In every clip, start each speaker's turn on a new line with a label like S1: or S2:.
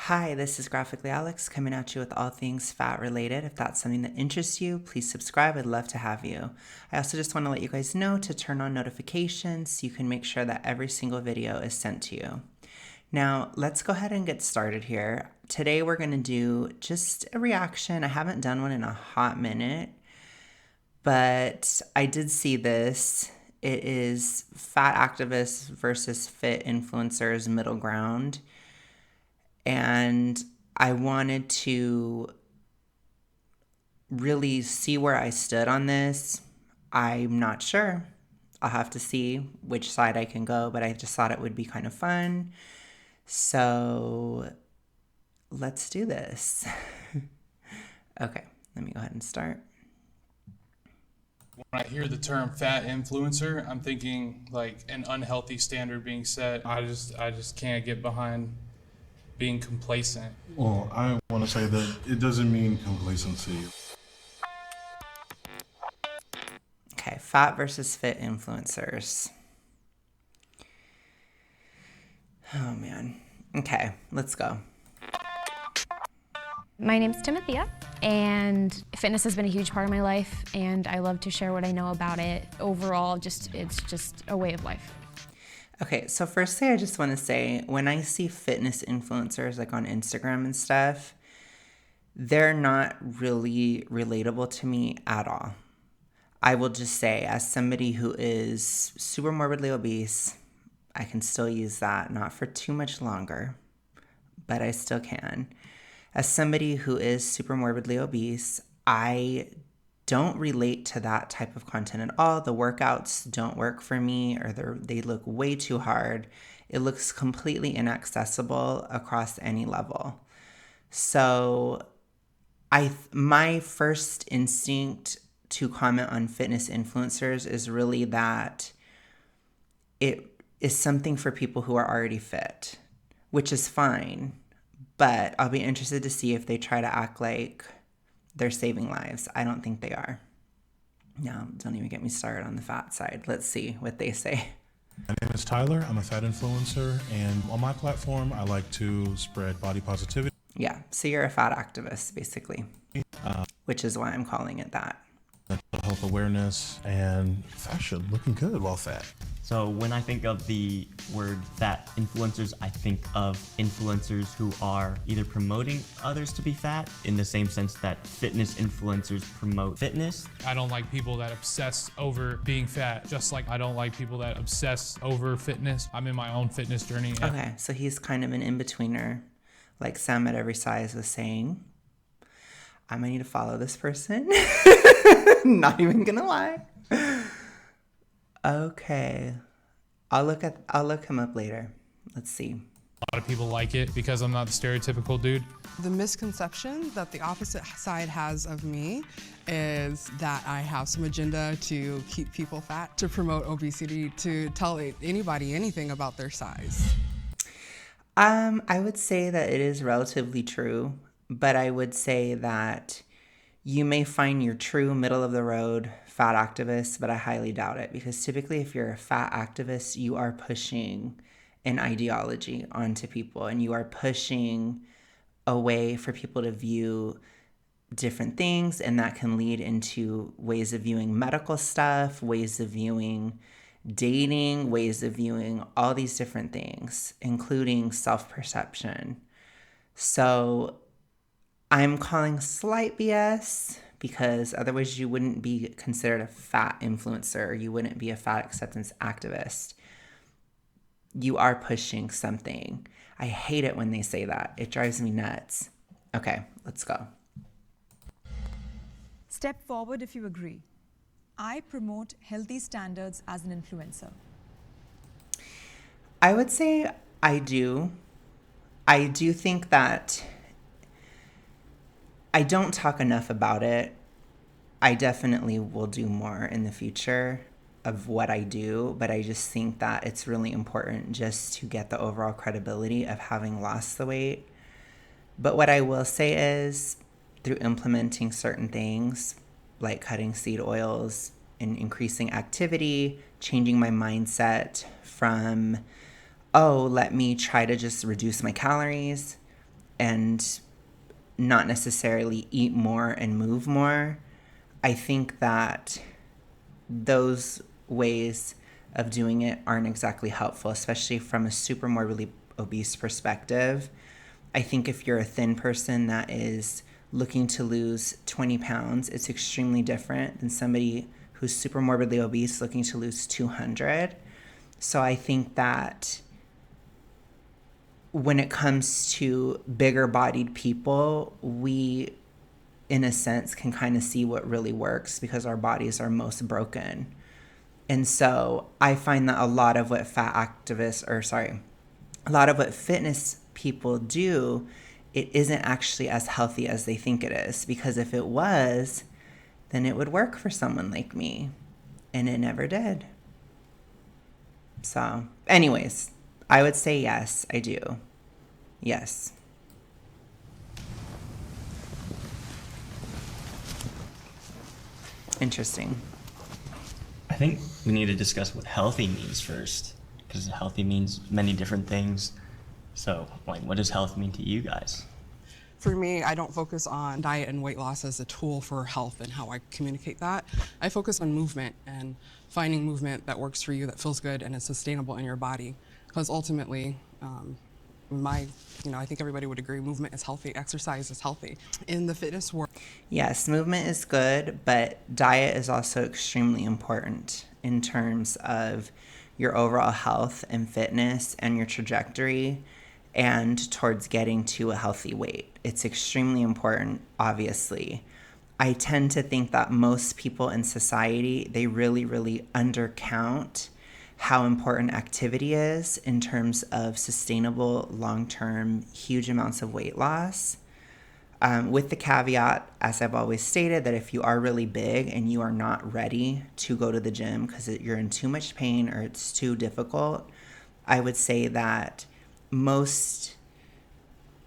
S1: Hi, this is Graphically Alex coming at you with all things fat related. If that's something that interests you, please subscribe. I'd love to have you. I also just want to let you guys know to turn on notifications so you can make sure that every single video is sent to you. Now, let's go ahead and get started here. Today we're going to do just a reaction. I haven't done one in a hot minute, but I did see this. It is fat activists versus fit influencers middle ground. And I wanted to really see where I stood on this. I'm not sure. I'll have to see which side I can go, but I just thought it would be kind of fun. So let's do this. Okay, let me go ahead and start.
S2: When I hear the term fat influencer, I'm thinking like an unhealthy standard being set. I just can't get behind being complacent.
S3: Well, I want to say that it doesn't mean complacency.
S1: Okay, fat versus fit influencers. Oh man. Okay, let's go.
S4: My name's Timothea, and fitness has been a huge part of my life, and I love to share what I know about it. Overall, it's just a way of life.
S1: Okay, so firstly, I just want to say, when I see fitness influencers like on Instagram and stuff, they're not really relatable to me at all. I will just say, as somebody who is super morbidly obese, I can still use that, not for too much longer, but I still can. As somebody who is super morbidly obese, I don't relate to that type of content at all. The workouts don't work for me, or they look way too hard. It looks completely inaccessible across any level. So my first instinct to comment on fitness influencers is really that it is something for people who are already fit, which is fine. But I'll be interested to see if they try to act like they're saving lives. I don't think they are. No, don't even get me started on the fat side. Let's see what they say.
S3: My name is Tyler. I'm a fat influencer, and on my platform, I like to spread body positivity.
S1: Yeah, so you're a fat activist, basically, which is why I'm calling it that.
S3: Mental health awareness and fashion, looking good while fat.
S5: So when I think of the word fat influencers, I think of influencers who are either promoting others to be fat in the same sense that fitness influencers promote fitness.
S2: I don't like people that obsess over being fat, just like I don't like people that obsess over fitness. I'm in my own fitness journey.
S1: Okay, so he's kind of an in-betweener, like Sam at Every Size was saying. I might need to follow this person. Not even gonna lie. Okay. I'll look him up later. Let's see.
S2: A lot of people like it because I'm not the stereotypical dude.
S6: The misconception that the opposite side has of me is that I have some agenda to keep people fat, to promote obesity, to tell anybody anything about their size.
S1: I would say that it is relatively true, but I would say that you may find your true middle of the road fat activist, but I highly doubt it, because typically if you're a fat activist, you are pushing an ideology onto people, and you are pushing a way for people to view different things, and that can lead into ways of viewing medical stuff, ways of viewing dating, ways of viewing all these different things, including self-perception. So I'm calling slight BS, because otherwise you wouldn't be considered a fat influencer, or you wouldn't be a fat acceptance activist. You are pushing something. I hate it when they say that. It drives me nuts. Okay, let's go.
S7: Step forward if you agree. I promote healthy standards as an influencer.
S1: I would say I do. I do think that I don't talk enough about it. I definitely will do more in the future of what I do, but I just think that it's really important just to get the overall credibility of having lost the weight. But what I will say is, through implementing certain things, like cutting seed oils and increasing activity, changing my mindset from, oh, let me try to just reduce my calories, and not necessarily eat more and move more. I think that those ways of doing it aren't exactly helpful, especially from a super morbidly obese perspective. I think if you're a thin person that is looking to lose 20 pounds, it's extremely different than somebody who's super morbidly obese looking to lose 200. So I think that when it comes to bigger bodied people, we, in a sense, can kind of see what really works because our bodies are most broken. And so I find that a lot of what a lot of what fitness people do, it isn't actually as healthy as they think it is. Because if it was, then it would work for someone like me. And it never did. So, anyways, I would say yes, I do. Yes. Interesting.
S5: I think we need to discuss what healthy means first, because healthy means many different things. So, like, what does health mean to you guys?
S6: For me, I don't focus on diet and weight loss as a tool for health and how I communicate that. I focus on movement and finding movement that works for you, that feels good and is sustainable in your body. Because ultimately, I think everybody would agree, movement is healthy, exercise is healthy. In the fitness world,
S1: Yes, movement is good, but diet is also extremely important in terms of your overall health and fitness and your trajectory and towards getting to a healthy weight. It's extremely important, obviously. I tend to think that most people in society, they really, really undercount how important activity is in terms of sustainable, long-term, huge amounts of weight loss. With the caveat, as I've always stated, that if you are really big and you are not ready to go to the gym because you're in too much pain or it's too difficult, I would say that most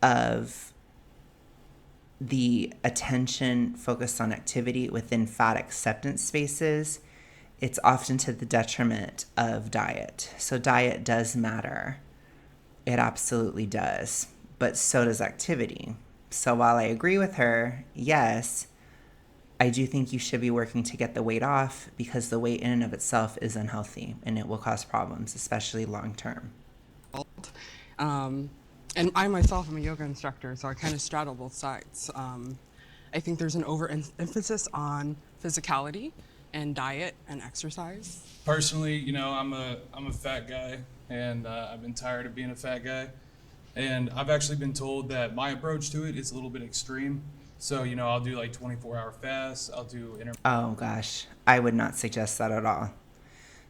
S1: of the attention focused on activity within fat acceptance spaces, it's often to the detriment of diet. So diet does matter. It absolutely does. But so does activity. So while I agree with her, yes, I do think you should be working to get the weight off because the weight in and of itself is unhealthy and it will cause problems, especially long term.
S6: and I myself am a yoga instructor, so I kind of straddle both sides. I think there's an overemphasis on physicality and diet and exercise.
S2: Personally, I'm a fat guy, and I've been tired of being a fat guy. And I've actually been told that my approach to it is a little bit extreme. So, I'll do like 24-hour fasts. I'll do
S1: Oh gosh, I would not suggest that at all.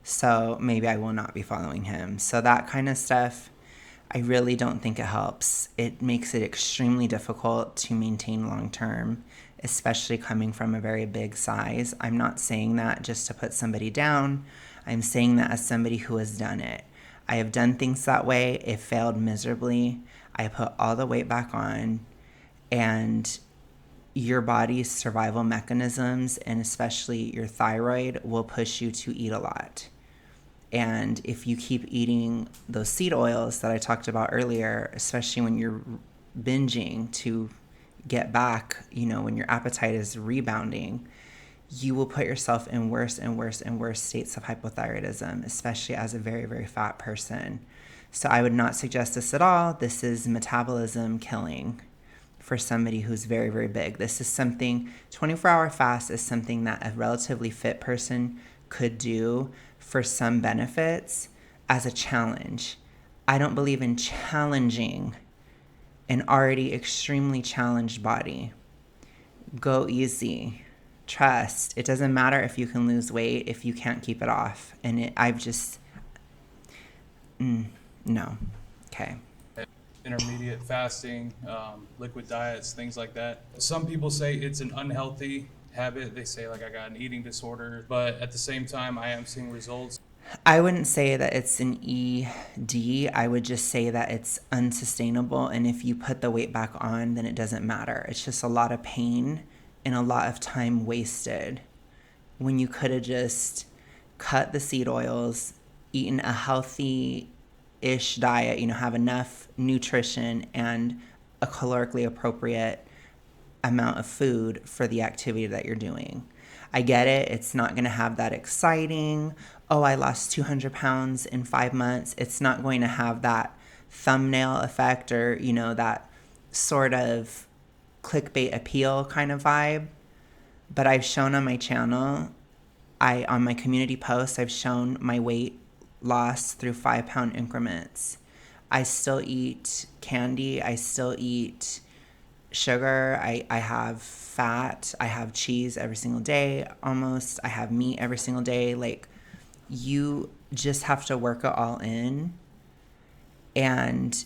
S1: So maybe I will not be following him. So that kind of stuff, I really don't think it helps. It makes it extremely difficult to maintain long term, especially coming from a very big size. I'm not saying that just to put somebody down. I'm saying that as somebody who has done it. I have done things that way. It failed miserably. I put all the weight back on, and your body's survival mechanisms, and especially your thyroid, will push you to eat a lot. And if you keep eating those seed oils that I talked about earlier, especially when you're binging to get back, when your appetite is rebounding, you will put yourself in worse and worse and worse states of hypothyroidism, especially as a very, very fat person. So I would not suggest this at all. This is metabolism killing for somebody who's very, very big. This is something, 24-hour fast is something that a relatively fit person could do for some benefits as a challenge. I don't believe in challenging an already extremely challenged body. Go easy. Trust. It doesn't matter if you can lose weight if you can't keep it off. And no. Okay.
S2: intermediate fasting, liquid diets, things like that. Some people say it's an unhealthy habit. They say like I got an eating disorder, but at the same time I am seeing results.
S1: I wouldn't say that it's an ED. I would just say that it's unsustainable. And if you put the weight back on, then it doesn't matter. It's just a lot of pain and a lot of time wasted when you could have just cut the seed oils, eaten a healthy-ish diet, have enough nutrition and a calorically appropriate amount of food for the activity that you're doing. I get it. It's not going to have that exciting, oh, I lost 200 pounds in 5 months. It's not going to have that thumbnail effect or, that sort of clickbait appeal kind of vibe. But I've shown on my channel, on my community posts, I've shown my weight loss through 5-pound increments. I still eat candy. I still eat sugar. I have fat. I have cheese every single day almost. I have meat every single day. Like, you just have to work it all in, and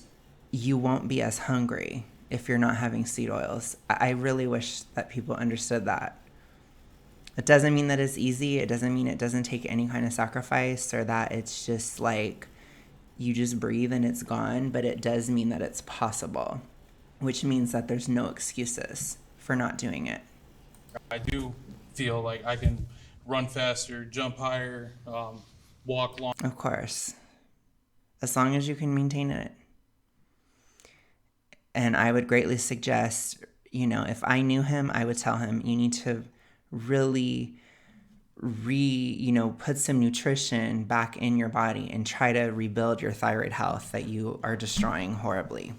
S1: you won't be as hungry if you're not having seed oils. I really wish that people understood that. It doesn't mean that it's easy. It doesn't mean it doesn't take any kind of sacrifice or that it's just like you just breathe and it's gone, but it does mean that it's possible, which means that there's no excuses for not doing it.
S2: I do feel like I can run faster, jump higher, walk long.
S1: Of course, as long as you can maintain it. And I would greatly suggest, if I knew him, I would tell him, you need to really put some nutrition back in your body and try to rebuild your thyroid health that you are destroying horribly,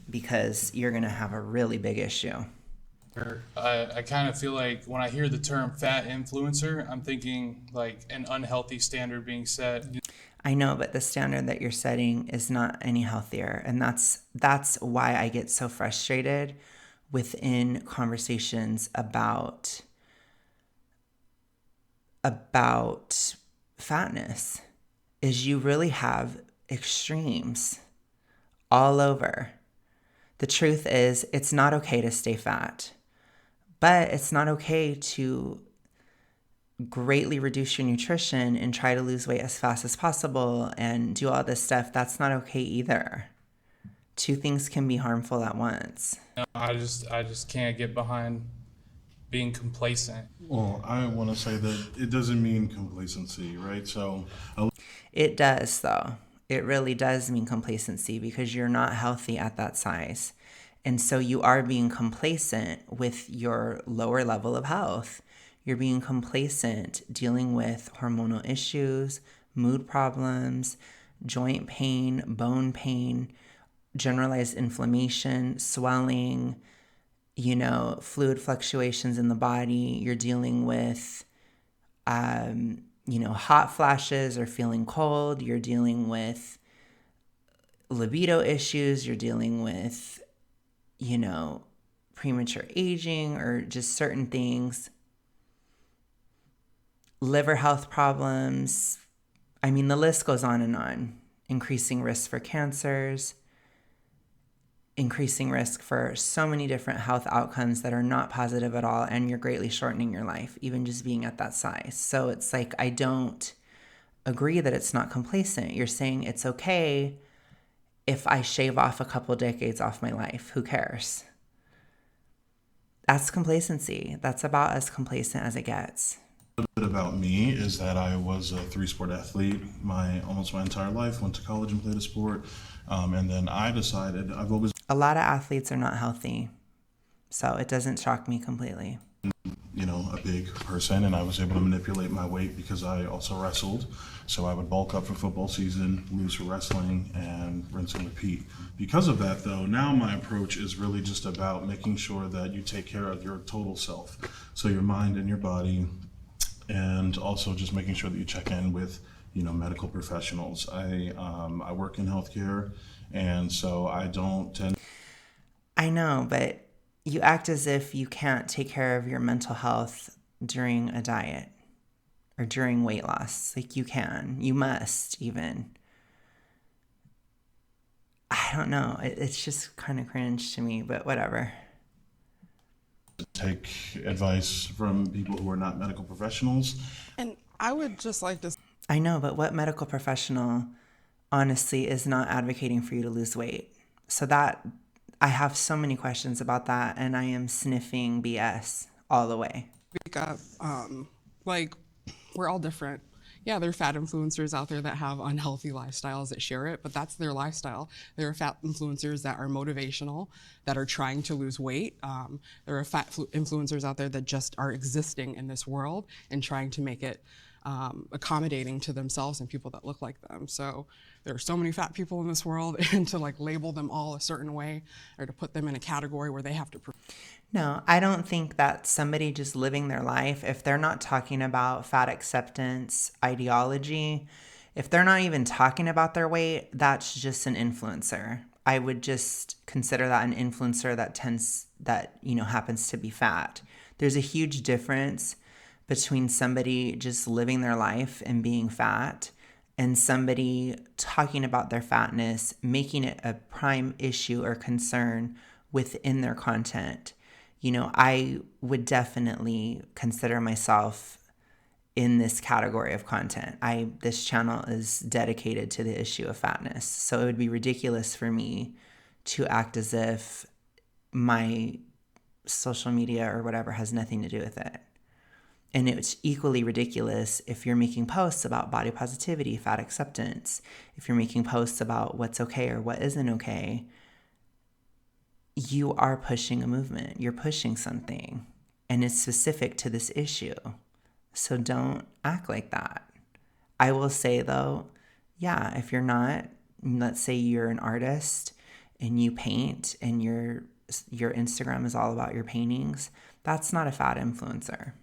S1: because you're going to have a really big issue.
S2: I kind of feel like when I hear the term fat influencer, I'm thinking like an unhealthy standard being set.
S1: I know, but the standard that you're setting is not any healthier. And that's why I get so frustrated within conversations about fatness, is you really have extremes all over. The truth is, it's not okay to stay fat, but it's not okay to greatly reduce your nutrition and try to lose weight as fast as possible and do all this stuff. That's not okay either. Two things can be harmful at once.
S2: I just can't get behind being complacent.
S3: Well, I want to say that it doesn't mean complacency, right? So
S1: It does, though. It really does mean complacency, because you're not healthy at that size. And so you are being complacent with your lower level of health. You're being complacent dealing with hormonal issues, mood problems, joint pain, bone pain, generalized inflammation, swelling, fluid fluctuations in the body. You're dealing with, hot flashes or feeling cold. You're dealing with libido issues. You're dealing with, premature aging or just certain things. Liver health problems. I mean, the list goes on and on. Increasing risk for cancers, increasing risk for so many different health outcomes that are not positive at all, and you're greatly shortening your life, even just being at that size. So it's like, I don't agree that it's not complacent. You're saying it's okay if I shave off a couple decades off my life. Who cares? That's complacency. That's about as complacent as it gets.
S3: a little bit about me is that I was a 3-sport athlete almost my entire life. Went to college and played a sport, and then I decided I've always
S1: A lot of athletes are not healthy, so it doesn't shock me completely.
S3: a big person, and I was able to manipulate my weight because I also wrestled. So I would bulk up for football season, lose for wrestling, and rinse and repeat. Because of that, though, now my approach is really just about making sure that you take care of your total self, so your mind and your body, and also just making sure that you check in with medical professionals. I work in healthcare, and so I don't tend.
S1: I know, but you act as if you can't take care of your mental health during a diet or during weight loss. Like, you can. You must, even. I don't know. It's just kind of cringe to me, but whatever.
S3: Take advice from people who are not medical professionals.
S6: And I would just like to.
S1: I know, but what medical professional, honestly, is not advocating for you to lose weight? So that, I have so many questions about that, and I am sniffing BS all the way.
S6: Speak up. Like, we're all different. Yeah, there are fat influencers out there that have unhealthy lifestyles that share it, but that's their lifestyle. There are fat influencers that are motivational, that are trying to lose weight. There are influencers out there that just are existing in this world and trying to make it accommodating to themselves and people that look like them. So there are so many fat people in this world, and to like label them all a certain way or to put them in a category where they have to.
S1: No, I don't think that somebody just living their life, if they're not talking about fat acceptance ideology, if they're not even talking about their weight, that's just an influencer. I would just consider that an influencer that happens to be fat. There's a huge difference between somebody just living their life and being fat and somebody talking about their fatness, making it a prime issue or concern within their content. I would definitely consider myself in this category of content. This channel is dedicated to the issue of fatness. So it would be ridiculous for me to act as if my social media or whatever has nothing to do with it. And it's equally ridiculous if you're making posts about body positivity, fat acceptance, if you're making posts about what's okay or what isn't okay. You are pushing a movement. You're pushing something, and it's specific to this issue. So don't act like that. I will say though, yeah, if you're not, let's say you're an artist and you paint and your Instagram is all about your paintings, that's not a fat influencer,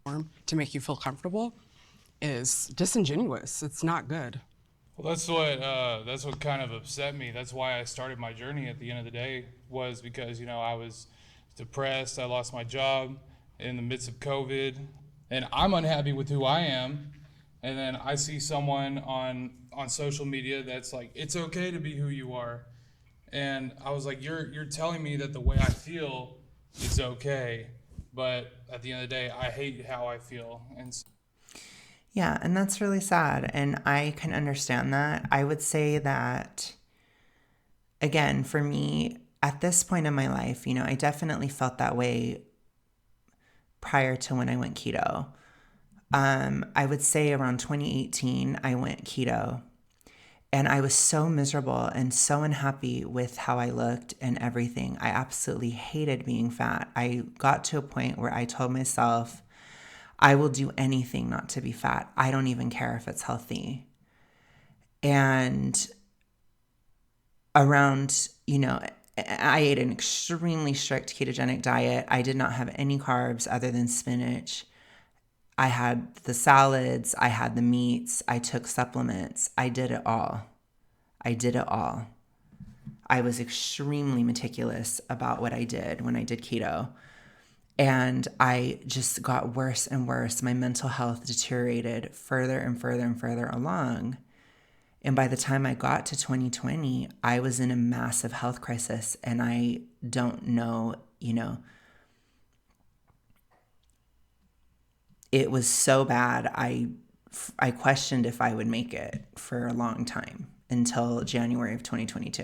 S6: Form to make you feel comfortable is disingenuous. It's not good.
S2: Well, that's what kind of upset me. That's why I started my journey at the end of the day, was because I was depressed. I lost my job in the midst of COVID, and I'm unhappy with who I am. And then I see someone on social media that's like, it's okay to be who you are, and I was like, you're telling me that the way I feel is okay, but at the end of the day, I hate how I feel.
S1: Yeah, and that's really sad, and I can understand that. I would say that, again, for me, at this point in my life, I definitely felt that way prior to when I went keto. I would say around 2018, I went keto, and I was so miserable and so unhappy with how I looked and everything. I absolutely hated being fat. I got to a point where I told myself, I will do anything not to be fat. I don't even care if it's healthy. And around, I ate an extremely strict ketogenic diet. I did not have any carbs other than spinach. I had the salads, I had the meats, I took supplements. I did it all. I was extremely meticulous about what I did when I did keto. And I just got worse and worse. My mental health deteriorated further and further and further along. And by the time I got to 2020, I was in a massive health crisis. And I don't know, it was so bad. I questioned if I would make it for a long time until January of 2022.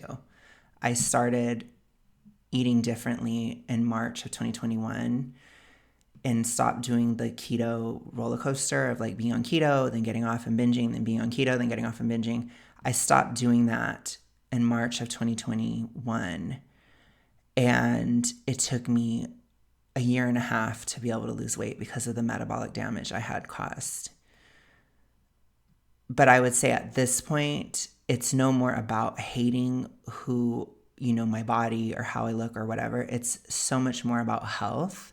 S1: I started eating differently in March of 2021 and stopped doing the keto roller coaster of like being on keto, then getting off and binging, then being on keto, then getting off and binging. I stopped doing that in March of 2021. And it took me a year and a half to be able to lose weight because of the metabolic damage I had caused. But I would say at this point, it's no more about hating who my body or how I look or whatever. It's so much more about health,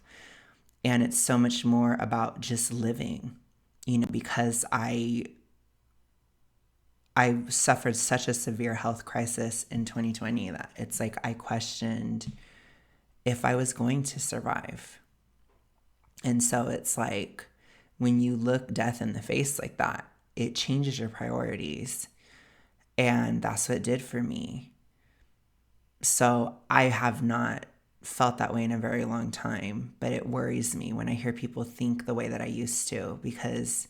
S1: and it's so much more about just living, because I suffered such a severe health crisis in 2020 that it's like I questioned if I was going to survive. And so it's like when you look death in the face like that, it changes your priorities. And that's what it did for me. So I have not felt that way in a very long time, but it worries me when I hear people think the way that I used to, because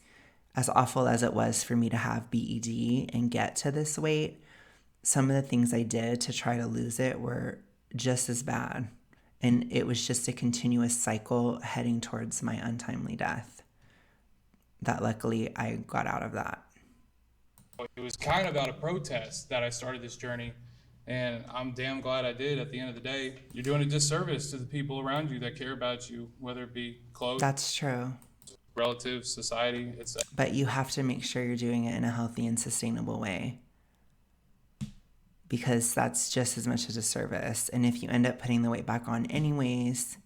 S1: as awful as it was for me to have BED and get to this weight, some of the things I did to try to lose it were just as bad. And it was just a continuous cycle heading towards my untimely death. that luckily I got out of that.
S2: It was kind of out of protest that I started this journey, and I'm damn glad I did. At the end of the day, you're doing a disservice to the people around you that care about you, whether it be close,
S1: That's true.
S2: relatives, society, etc.
S1: But you have to make sure you're doing it in a healthy and sustainable way, because that's just as much as a service. And if you end up putting the weight back on anyways,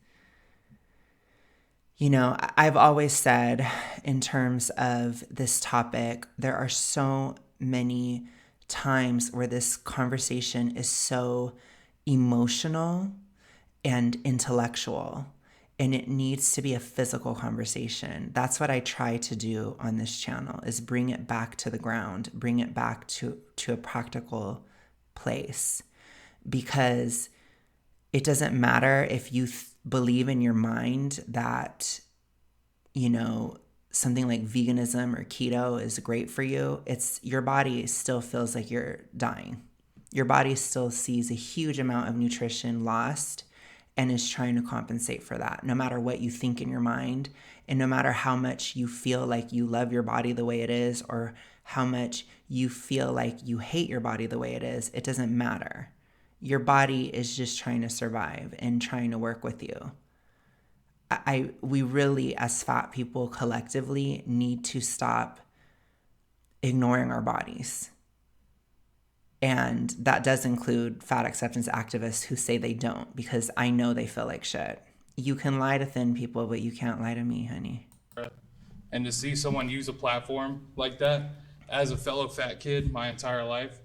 S1: you know, I've always said in terms of this topic, there are so many times where this conversation is so emotional and intellectual, and it needs to be a physical conversation. That's what I try to do on this channel, is bring it back to the ground, bring it back to a practical place, because it doesn't matter if you believe in your mind that, you know, something like veganism or keto is great for you. It's your body still feels like you're dying. Your body still sees a huge amount of nutrition lost and is trying to compensate for that, no matter what you think in your mind, and no matter how much you feel like you love your body the way it is, or how much you feel like you hate your body the way it is. It doesn't matter. Your body is just trying to survive and trying to work with you. We really, as fat people collectively, need to stop ignoring our bodies. And that does include fat acceptance activists who say they don't, because I know they feel like shit. You can lie to thin people, but you can't lie to me, honey.
S2: And to see someone use a platform like that, as a fellow fat kid my entire life,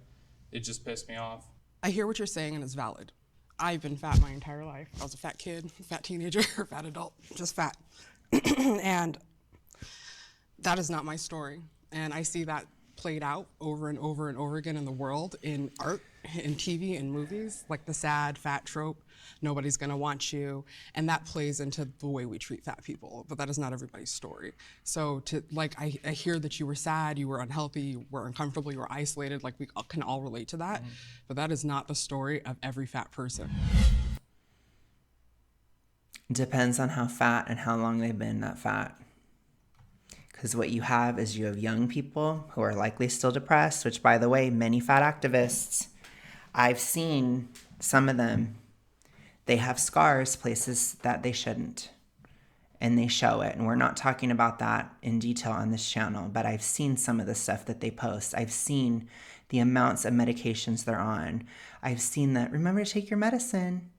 S2: it just pissed me off.
S6: I hear what you're saying, and it's valid. I've been fat my entire life. I was a fat kid, fat teenager, fat adult, just fat. And that is not my story. And I see that played out over and over and over again in the world, in art, in TV, in movies, like the sad fat trope, nobody's gonna want you, and that plays into the way we treat fat people, but that is not everybody's story. So I hear that you were sad, you were unhealthy, you were uncomfortable, you were isolated, like we can all relate to that, but that is not the story of every fat person.
S1: Depends on how fat and how long they've been that fat. Because what you have is you have young people who are likely still depressed, which, by the way, many fat activists, I've seen some of them, they have scars places that they shouldn't, and they show it. And we're not talking about that in detail on this channel, but I've seen some of the stuff that they post. I've seen the amounts of medications they're on. I've seen that, remember to take your medicine.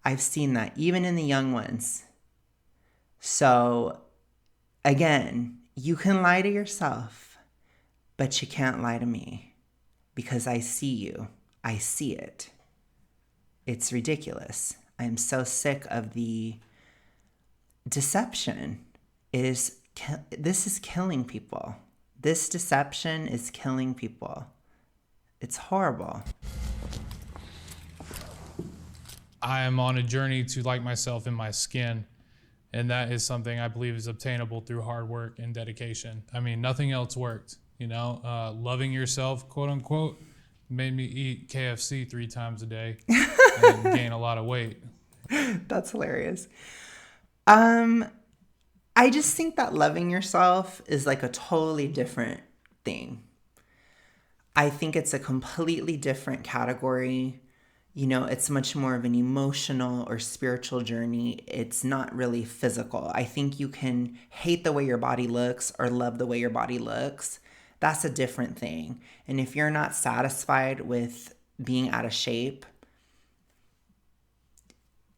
S1: I've seen that even in the young ones. So again, you can lie to yourself, but you can't lie to me, because I see you. I see it. It's ridiculous. I'm so sick of the deception. This is killing people. This deception is killing people. It's horrible.
S2: I am on a journey to like myself in my skin. And that is something I believe is obtainable through hard work and dedication. I mean, nothing else worked, you know? Loving yourself, quote unquote, made me eat KFC 3 times a day and gain a lot of weight.
S1: That's hilarious. I just think that loving yourself is like a totally different thing. I think it's a completely different category. You know, it's much more of an emotional or spiritual journey. It's not really physical. I think you can hate the way your body looks or love the way your body looks. That's a different thing. And if you're not satisfied with being out of shape,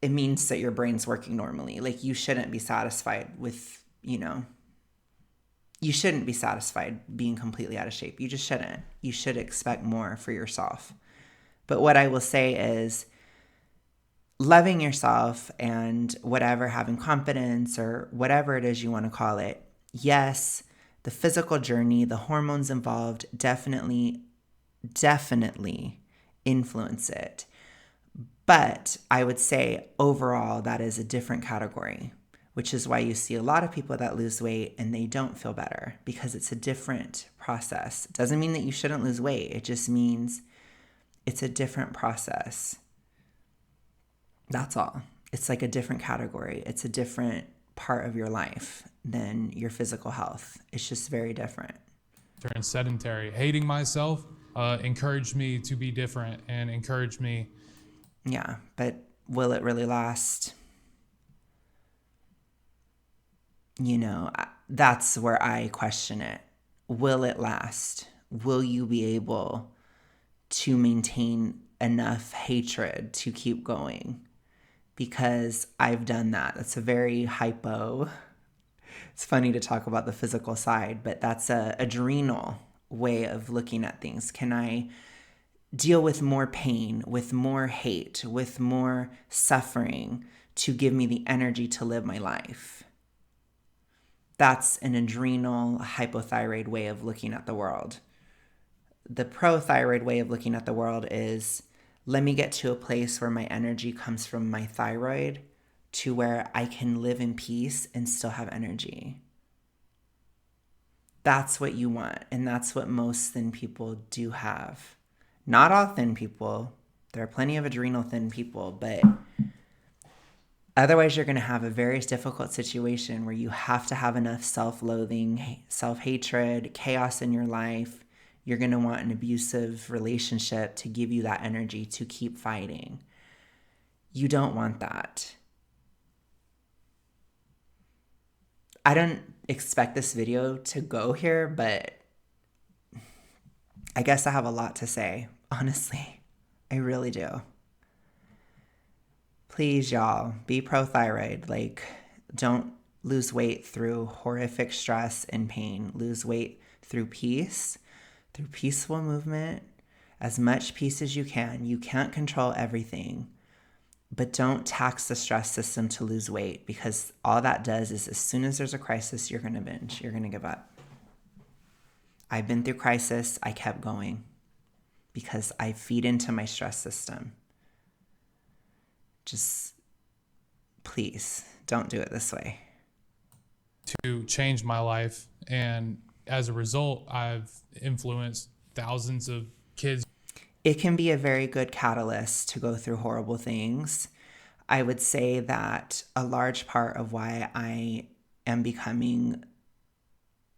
S1: it means that your brain's working normally. Like, you shouldn't be satisfied with, you shouldn't be satisfied being completely out of shape. You just shouldn't. You should expect more for yourself. But what I will say is, loving yourself and whatever, having confidence or whatever it is you want to call it, yes, the physical journey, the hormones involved definitely influence it. But I would say overall that is a different category, which is why you see a lot of people that lose weight and they don't feel better, because it's a different process. It doesn't mean that you shouldn't lose weight. It just means it's a different process. That's all. It's like a different category. It's a different part of your life than your physical health. It's just very different.
S2: And sedentary. Hating myself encouraged me to be different and encouraged me.
S1: Yeah, but will it really last? That's where I question it. Will it last? Will you be able to maintain enough hatred to keep going? Because I've done that. That's a very hypo. It's funny to talk about the physical side, but that's a adrenal way of looking at things. Can I deal with more pain, with more hate, with more suffering to give me the energy to live my life? That's an adrenal hypothyroid way of looking at the world. The prothyroid way of looking at the world is, let me get to a place where my energy comes from my thyroid to where I can live in peace and still have energy. That's what you want, and that's what most thin people do have. Not all thin people. There are plenty of adrenal thin people, but otherwise you're going to have a very difficult situation where you have to have enough self-loathing, self-hatred, chaos in your life. You're going to want an abusive relationship to give you that energy to keep fighting. You don't want that. I don't expect this video to go here, but I guess I have a lot to say, honestly. I really do. Please, y'all, be pro-thyroid. Don't lose weight through horrific stress and pain. Lose weight through peace, through peaceful movement, as much peace as you can. You can't control everything, but don't tax the stress system to lose weight, because all that does is, as soon as there's a crisis, you're going to binge. You're going to give up. I've been through crisis. I kept going because I feed into my stress system. Just please don't do it this way.
S2: To change my life, and as a result, I've influenced thousands of kids.
S1: It can be a very good catalyst to go through horrible things. I would say that a large part of why I am becoming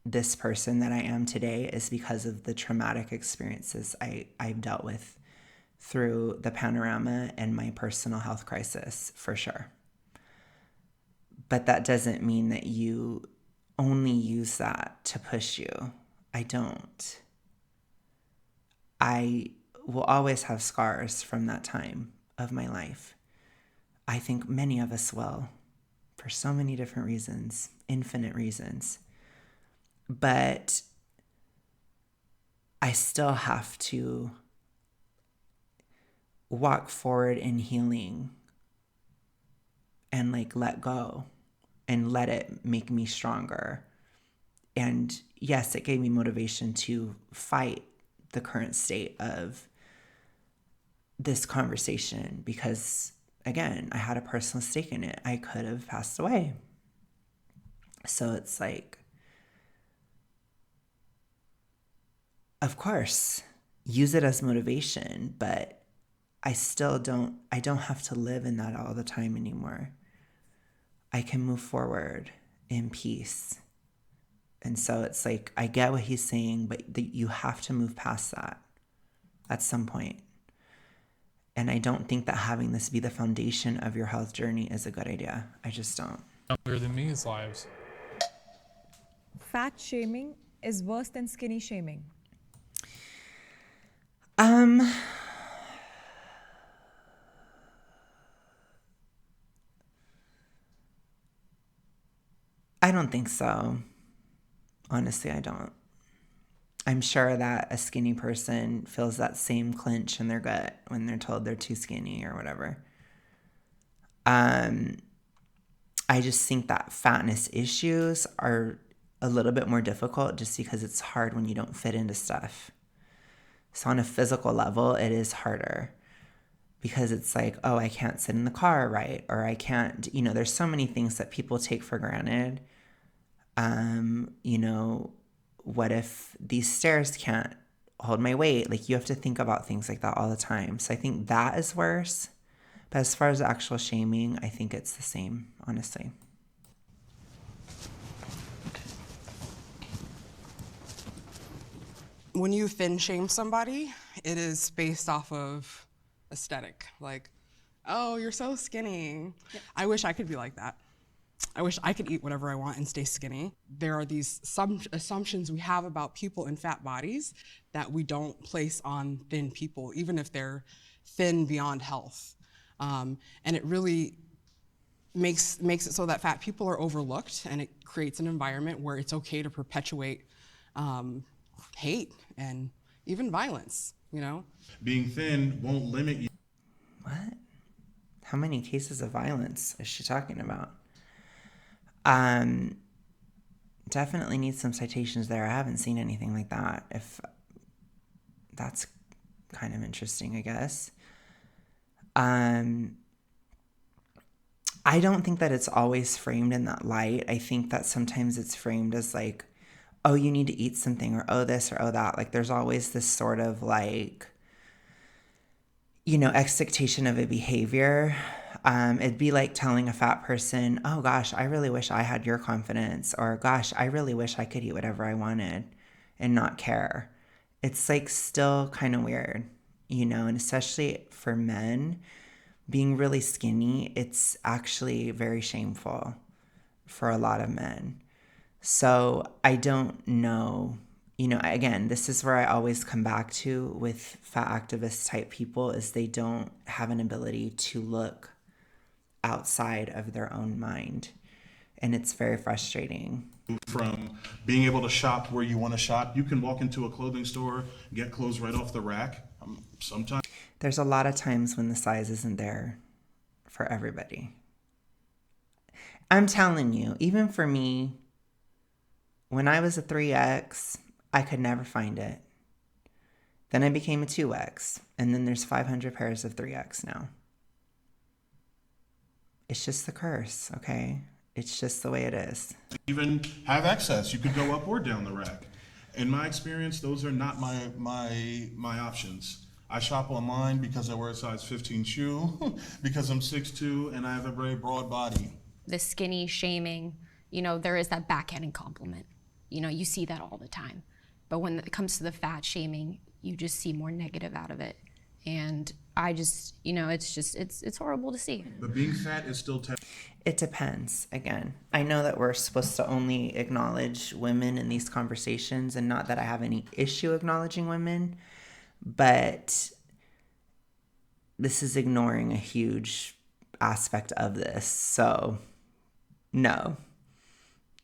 S1: this person that I am today is because of the traumatic experiences I've dealt with through the panorama and my personal health crisis, for sure. But that doesn't mean that you only use that to push you. I don't. I will always have scars from that time of my life. I think many of us will, for so many different reasons, infinite reasons. But I still have to walk forward in healing and let go and let it make me stronger. And yes, it gave me motivation to fight the current state of this conversation because, again, I had a personal stake in it. I could have passed away. So it's of course, use it as motivation, but I don't have to live in that all the time anymore. I can move forward in peace. And so it's I get what he's saying, but you have to move past that at some point. And I don't think that having this be the foundation of your health journey is a good idea. I just don't.
S2: Younger than me's lives.
S7: Fat shaming is worse than skinny shaming.
S1: I don't think so. Honestly, I don't. I'm sure that a skinny person feels that same clench in their gut when they're told they're too skinny or whatever. I just think that fatness issues are a little bit more difficult just because it's hard when you don't fit into stuff. So on a physical level, it is harder because it's oh, I can't sit in the car right, or I can't, there's so many things that people take for granted. What if these stairs can't hold my weight? You have to think about things like that all the time. So I think that is worse. But as far as the actual shaming, I think it's the same, honestly.
S6: When you thin shame somebody, it is based off of aesthetic. Like, oh, you're so skinny. Yep. I wish I could be like that. I wish I could eat whatever I want and stay skinny. There are these assumptions we have about people in fat bodies that we don't place on thin people, even if they're thin beyond health. And it really makes it so that fat people are overlooked, and it creates an environment where it's okay to perpetuate hate and even violence, you know?
S3: Being thin won't limit you.
S1: What? How many cases of violence is she talking about? Definitely need some citations there. I haven't seen anything like that. If that's kind of interesting, I guess. I don't think that it's always framed in that light. I think that sometimes it's framed as like, oh, you need to eat something, or oh, this, or oh, that. Like, there's always this sort of like, you know, expectation of a behavior. It'd be like telling a fat person, oh gosh, I really wish I had your confidence, or gosh, I really wish I could eat whatever I wanted and not care. It's like still kind of weird, you know, and especially for men, being really skinny, it's actually very shameful for a lot of men. So I don't know, you know, again, this is where I always come back to with fat activist type people, is they don't have an ability to look outside of their own mind. And it's very frustrating.
S3: From being able to shop where you want to shop, you can walk into a clothing store, get clothes right off the rack. Sometimes
S1: There's a lot of times when the size isn't there for everybody. I'm telling you, even for me, when I was a 3X, I could never find it. Then I became a 2X, and then there's 500 pairs of 3X now. It's just the curse, okay? It's just the way it is.
S3: even have excess. You could go up or down the rack. In my experience, those are not my options. I shop online because I wear a size 15 shoe, because I'm 6'2", and I have a very broad body.
S4: The skinny shaming, you know, there is that backhanded compliment. You know, you see that all the time. But when it comes to the fat shaming, you just see more negative out of it. And I just, you know, it's horrible to see.
S3: But being fat is still
S1: It depends. Again, I know that we're supposed to only acknowledge women in these conversations, and not that I have any issue acknowledging women, but this is ignoring a huge aspect of this. So, no.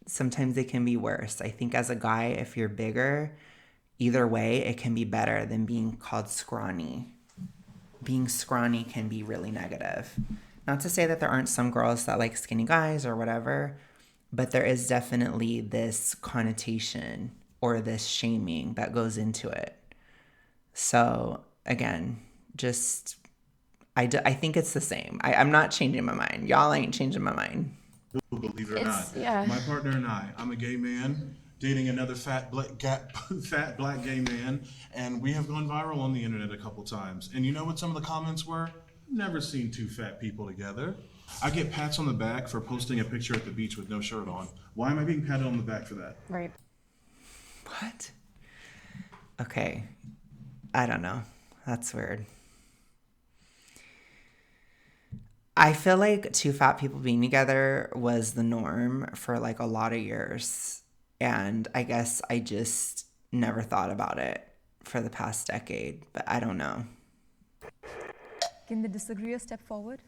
S1: Sometimes it can be worse. I think as a guy, if you're bigger, either way, it can be better than being called scrawny. Being scrawny can be really negative. Not to say that there aren't some girls that like skinny guys or whatever, but there is definitely this connotation or this shaming that goes into it. So again, just, I think it's the same. I'm not changing my mind. Y'all ain't changing my mind.
S3: Believe it or not.
S4: Yeah.
S3: My partner and I'm a gay man dating another fat black gay man, and we have gone viral on the internet a couple times. And you know what some of the comments were? Never seen two fat people together. I get pats on the back for posting a picture at the beach with no shirt on. Why am I being patted on the back for that?
S4: Right.
S1: What? Okay. I don't know. That's weird. I feel like two fat people being together was the norm for like a lot of years. And I guess I just never thought about it for the past decade, but I don't know.
S7: Can the disagreeer step forward?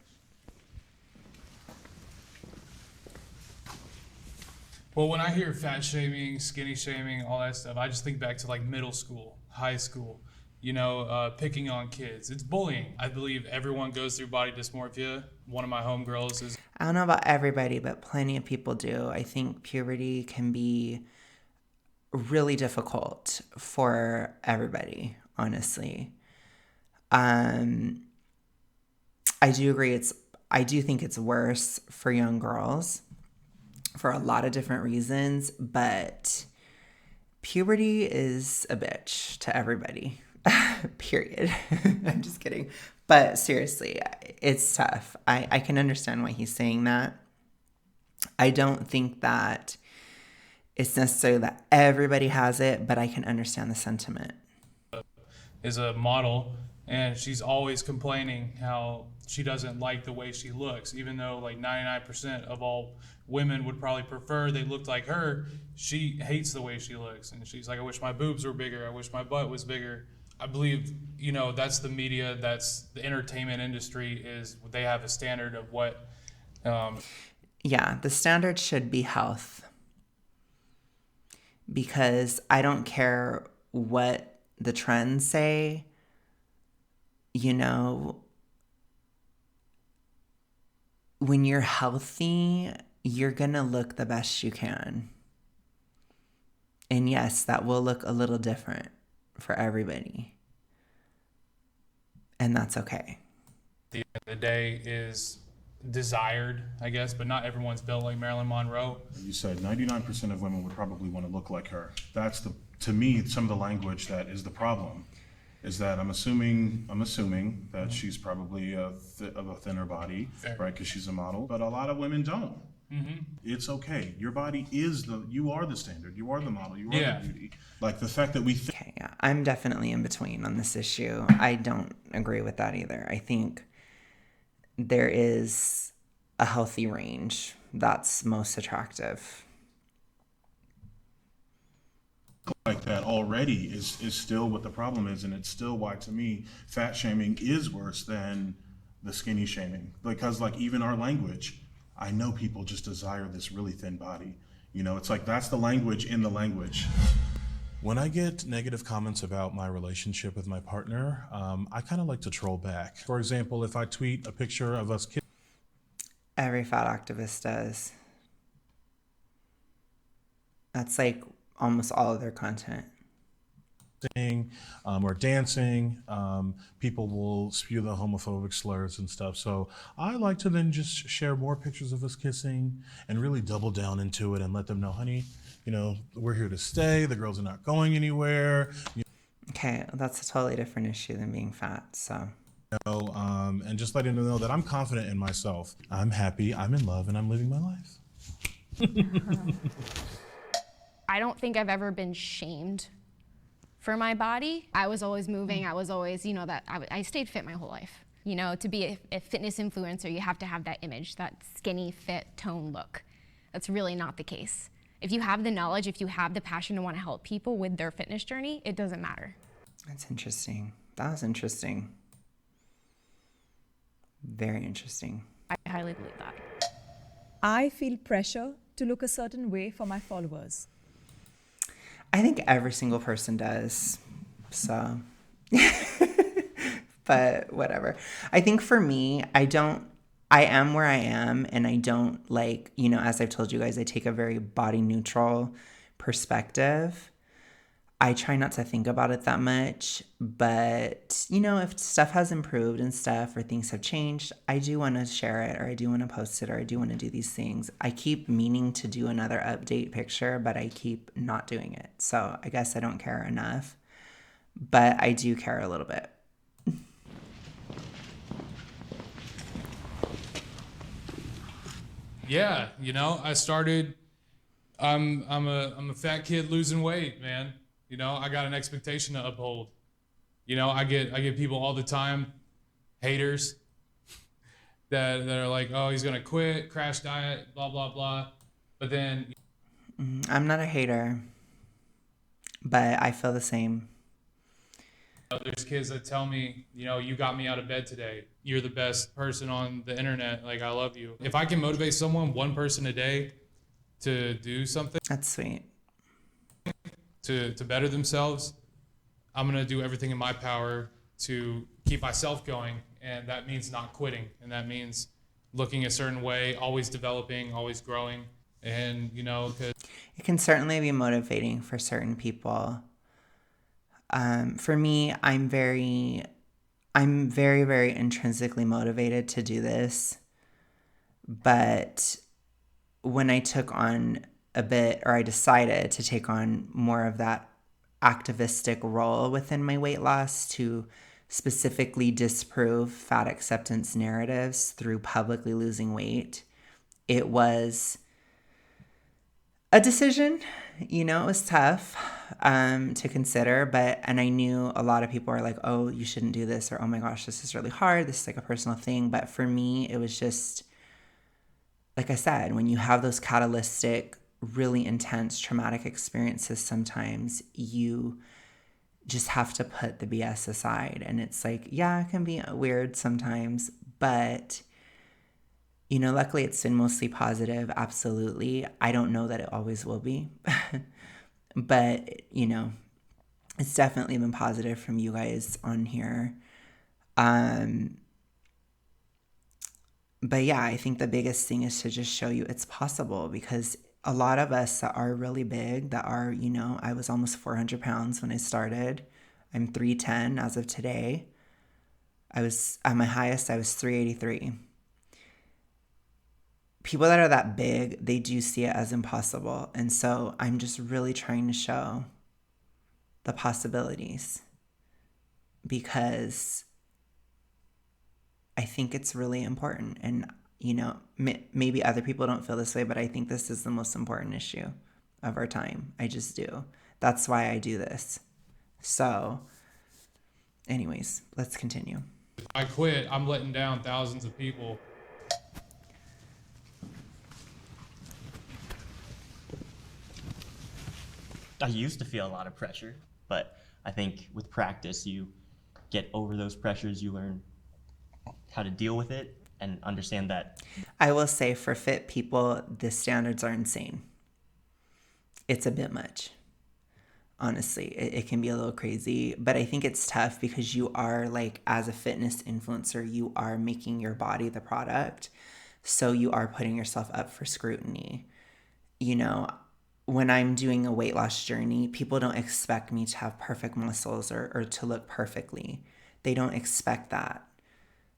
S2: Well, when I hear fat shaming, skinny shaming, all that stuff, I just think back to like middle school, high school, you know, picking on kids. It's bullying. I believe everyone goes through body dysmorphia. One of my homegirls is.
S1: I don't know about everybody, but plenty of people do. I think puberty can be really difficult for everybody, honestly. I do agree. I do think it's worse for young girls for a lot of different reasons, but puberty is a bitch to everybody. Period. I'm just kidding. But seriously, it's tough. I can understand why he's saying that. I don't think that it's necessarily that everybody has it, but I can understand the sentiment.
S2: Is a model, and she's always complaining how she doesn't like the way she looks, even though like 99% of all women would probably prefer they looked like her. She hates the way she looks, and she's like, I wish my boobs were bigger, I wish my butt was bigger. I believe, you know, that's the media, that's the entertainment industry, is they have a standard of what
S1: Yeah, the standard should be health, because I don't care what the trends say, you know, when you're healthy, you're gonna look the best you can. And yes, that will look a little different for everybody. And that's okay.
S2: the end of the day is desired, I guess, but not everyone's built like Marilyn Monroe.
S3: You said 99% of women would probably want to look like her. That's to me, some of the language that is the problem. Is that I'm assuming that she's probably of a thinner body,
S2: Fair.
S3: right? Because she's a model, but a lot of women don't. It's okay. Your body you are the standard. You are the model. You are
S2: Yeah.
S3: the beauty. Like the fact that we think.
S1: Okay, yeah, I'm definitely in between on this issue. I don't agree with that either. I think there is a healthy range that's most attractive.
S3: Like that already is still what the problem is, and it's still why, to me, fat shaming is worse than the skinny shaming, because like even our language, I know people just desire this really thin body, you know, it's like that's the language in the language. When I get negative comments about my relationship with my partner, I kind of like to troll back. For example, if I tweet a picture of us kissing,
S1: Every fat activist does. That's like almost all of their content.
S3: or dancing, people will spew the homophobic slurs and stuff. So I like to then just share more pictures of us kissing and really double down into it and let them know, honey, you know, we're here to stay. The girls are not going anywhere.
S1: Okay, that's a totally different issue than being fat, so.
S3: And just letting them know that I'm confident in myself. I'm happy, I'm in love, and I'm living my life.
S4: I don't think I've ever been shamed for my body. I was always moving. I was always, you know, I stayed fit my whole life. You know, to be a fitness influencer, you have to have that image, that skinny, fit, toned look. That's really not the case. If you have the knowledge, if you have the passion to want to help people with their fitness journey, it doesn't matter.
S1: That's interesting. That was interesting. Very interesting.
S4: I highly believe that.
S7: I feel pressure to look a certain way for my followers.
S1: I think every single person does, so. But whatever. I think for me, I am where I am, and I don't like, you know, as I've told you guys, I take a very body neutral perspective. I try not to think about it that much, but, you know, if stuff has improved and stuff, or things have changed, I do want to share it, or I do want to post it, or I do want to do these things. I keep meaning to do another update picture, but I keep not doing it. So I guess I don't care enough, but I do care a little bit.
S2: Yeah, you know, I'm a fat kid losing weight, man. You know, I got an expectation to uphold. You know, I get people all the time, haters, that are like, oh, he's gonna quit, crash diet, blah blah blah. But then
S1: I'm not a hater, but I feel the same.
S2: there's kids that tell me, you know, you got me out of bed today. You're the best person on the internet. Like, I love you. If I can motivate someone, one person a day, to do something,
S1: That's sweet.
S2: to better themselves, I'm gonna do everything in my power to keep myself going, and that means not quitting, and that means looking a certain way, always developing, always growing, and you know, 'cause
S1: It can certainly be motivating for certain people. For me, I'm very, very intrinsically motivated to do this. But when I took on I decided to take on more of that activistic role within my weight loss to specifically disprove fat acceptance narratives through publicly losing weight, it was a decision. It was tough to consider, and I knew a lot of people are like, oh, you shouldn't do this, or oh my gosh, this is really hard. This is like a personal thing. But for me, it was just, like I said, when you have those catalytic, really intense traumatic experiences, sometimes you just have to put the BS aside. And it's like, yeah, it can be weird sometimes, but luckily it's been mostly positive. Absolutely. I don't know that it always will be, but it's definitely been positive from you guys on here. But yeah, I think the biggest thing is to just show you it's possible, because a lot of us that are really big, that are, I was almost 400 pounds when I started. I'm 310 as of today. I was at my highest, I was 383. People that are that big, they do see it as impossible. And so I'm just really trying to show the possibilities, because I think it's really important. And, maybe other people don't feel this way, but I think this is the most important issue of our time. I just do. That's why I do this. So, anyways, let's continue.
S2: If I quit, I'm letting down thousands of people.
S5: I used to feel a lot of pressure, but I think with practice, you get over those pressures, you learn how to deal with it and understand that.
S1: I will say, for fit people, the standards are insane. It's a bit much. Honestly, it can be a little crazy, but I think it's tough because you are, like, as a fitness influencer, you are making your body the product. So you are putting yourself up for scrutiny. When I'm doing a weight loss journey, people don't expect me to have perfect muscles or to look perfectly. They don't expect that.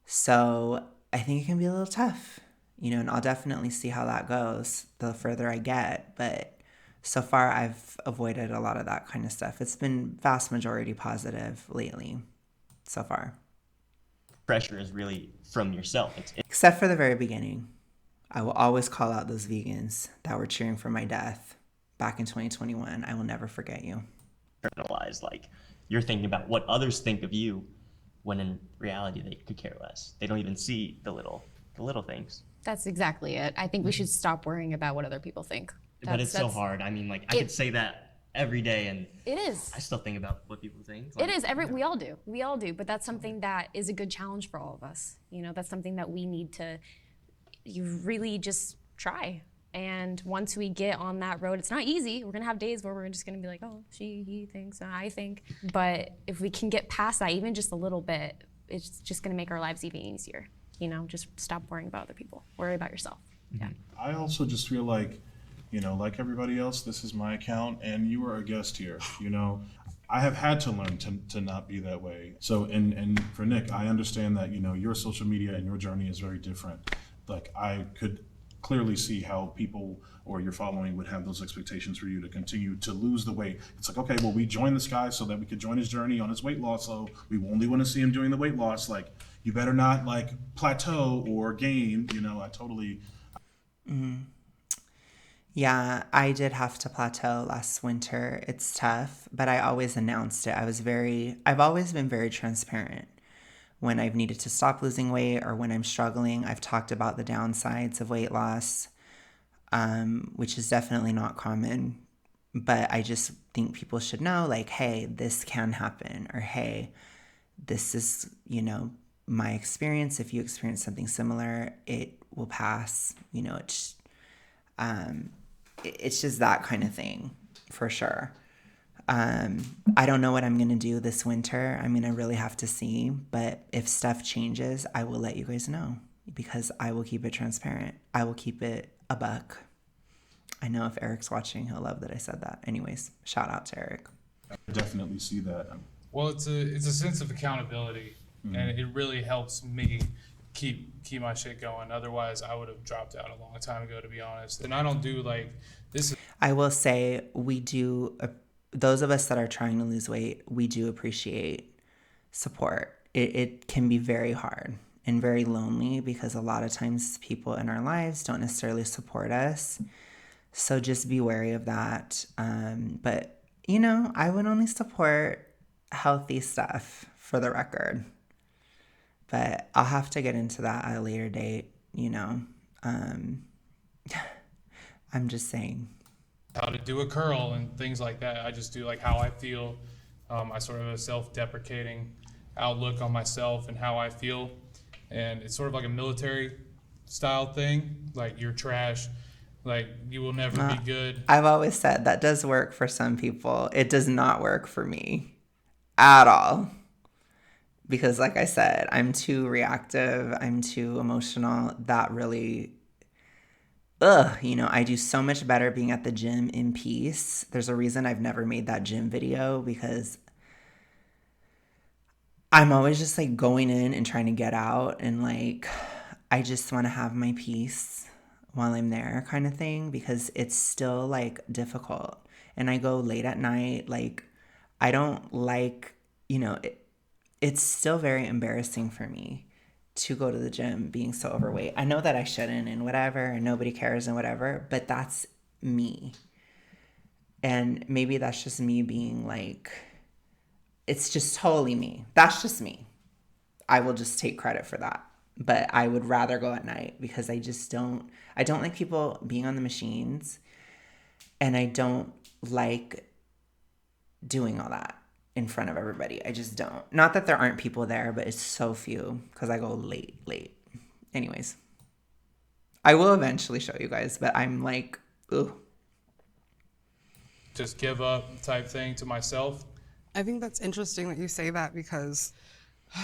S1: So I think it can be a little tough, and I'll definitely see how that goes the further I get. But so far, I've avoided a lot of that kind of stuff. It's been vast majority positive lately so far.
S5: Pressure is really from yourself.
S1: Except for the very beginning. I will always call out those vegans that were cheering for my death back in 2021. I will never forget you.
S5: Internalized, like you're thinking about what others think of you, when in reality they could care less. They don't even see the little things.
S4: That's exactly it. I think we should stop worrying about what other people think.
S5: But it's so hard. I mean, like, I could say that every day, and
S4: it is.
S5: I still think about what people think.
S4: It is. We all do. We all do. But that's something that is a good challenge for all of us. That's something that we need to really just try. And once we get on that road, it's not easy. We're gonna have days where we're just gonna be like, oh, he thinks, I think. But if we can get past that, even just a little bit, it's just gonna make our lives even easier. Just stop worrying about other people. Worry about yourself. Yeah.
S3: I also just feel like, like everybody else, this is my account and you are a guest here. I have had to learn to not be that way. So, and for Nick, I understand that, your social media and your journey is very different. Like, I could clearly see how people or your following would have those expectations for you to continue to lose the weight. It's like, okay, well, we joined this guy so that we could join his journey on his weight loss. So we only want to see him doing the weight loss. Like, you better not plateau or gain, I totally.
S1: Mm-hmm. Yeah, I did have to plateau last winter. It's tough, but I always announced it. I've always been very transparent. When I've needed to stop losing weight or when I'm struggling, I've talked about the downsides of weight loss, which is definitely not common. But I just think people should know, like, hey, this can happen, or hey, this is, my experience. If you experience something similar, it will pass. It's just that kind of thing, for sure. I don't know what I'm going to do this winter. I mean, I really have to see. But if stuff changes, I will let you guys know, because I will keep it transparent. I will keep it a buck. I know if Eric's watching, he'll love that I said that. Anyways, shout out to Eric.
S3: I definitely see that.
S2: Well, it's a sense of accountability, and it really helps me keep my shit going. Otherwise, I would have dropped out a long time ago, to be honest. And I don't do this.
S1: I will say, we do. Those of us that are trying to lose weight, we do appreciate support. It can be very hard and very lonely, because a lot of times people in our lives don't necessarily support us. So just be wary of that. But, you know, I would only support healthy stuff for the record. But I'll have to get into that at a later date, you know. Um, I'm just saying.
S2: how to do a curl and things like that. I just do like how I feel. I sort of have a self-deprecating outlook on myself and how I feel, and it's sort of like a military style thing. Like you're trash, like you will never be good.
S1: I've always said that does work for some people. It does not work for me at all. Because, like I said, I'm too reactive, I'm too emotional. That really, you know, I do so much better being at the gym in peace. There's a reason I've never made that gym video, because I'm always just like going in and trying to get out, and like I just want to have my peace while I'm there, kind of thing, because it's still like difficult. And I go late at night. Like, I don't like, you know, it's still very embarrassing for me to go to the gym being so overweight. I know that I shouldn't and whatever, and nobody cares and whatever, but that's me. And maybe that's just me being like, it's just totally me. That's just me. I will just take credit for that. But I would rather go at night, because I don't like people being on the machines, and I don't like doing all that in front of everybody. I just don't. Not that there aren't people there, but it's so few, because I go late. Anyways, I will eventually show you guys, but I'm like, ooh.
S2: Just give up type thing to myself.
S6: I think that's interesting that you say that, because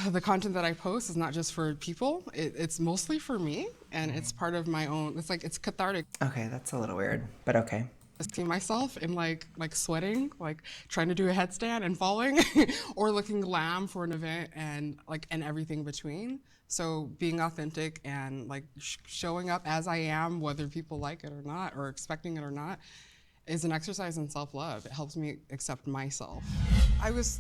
S6: the content that I post is not just for people. It's mostly for me, and it's part of my own. It's like, it's cathartic.
S1: Okay, that's a little weird, but okay.
S6: I see myself in like sweating, like trying to do a headstand and falling, or looking glam for an event, and everything between. So being authentic and like showing up as I am, whether people like it or not, or expecting it or not, is an exercise in self-love. It helps me accept myself. I was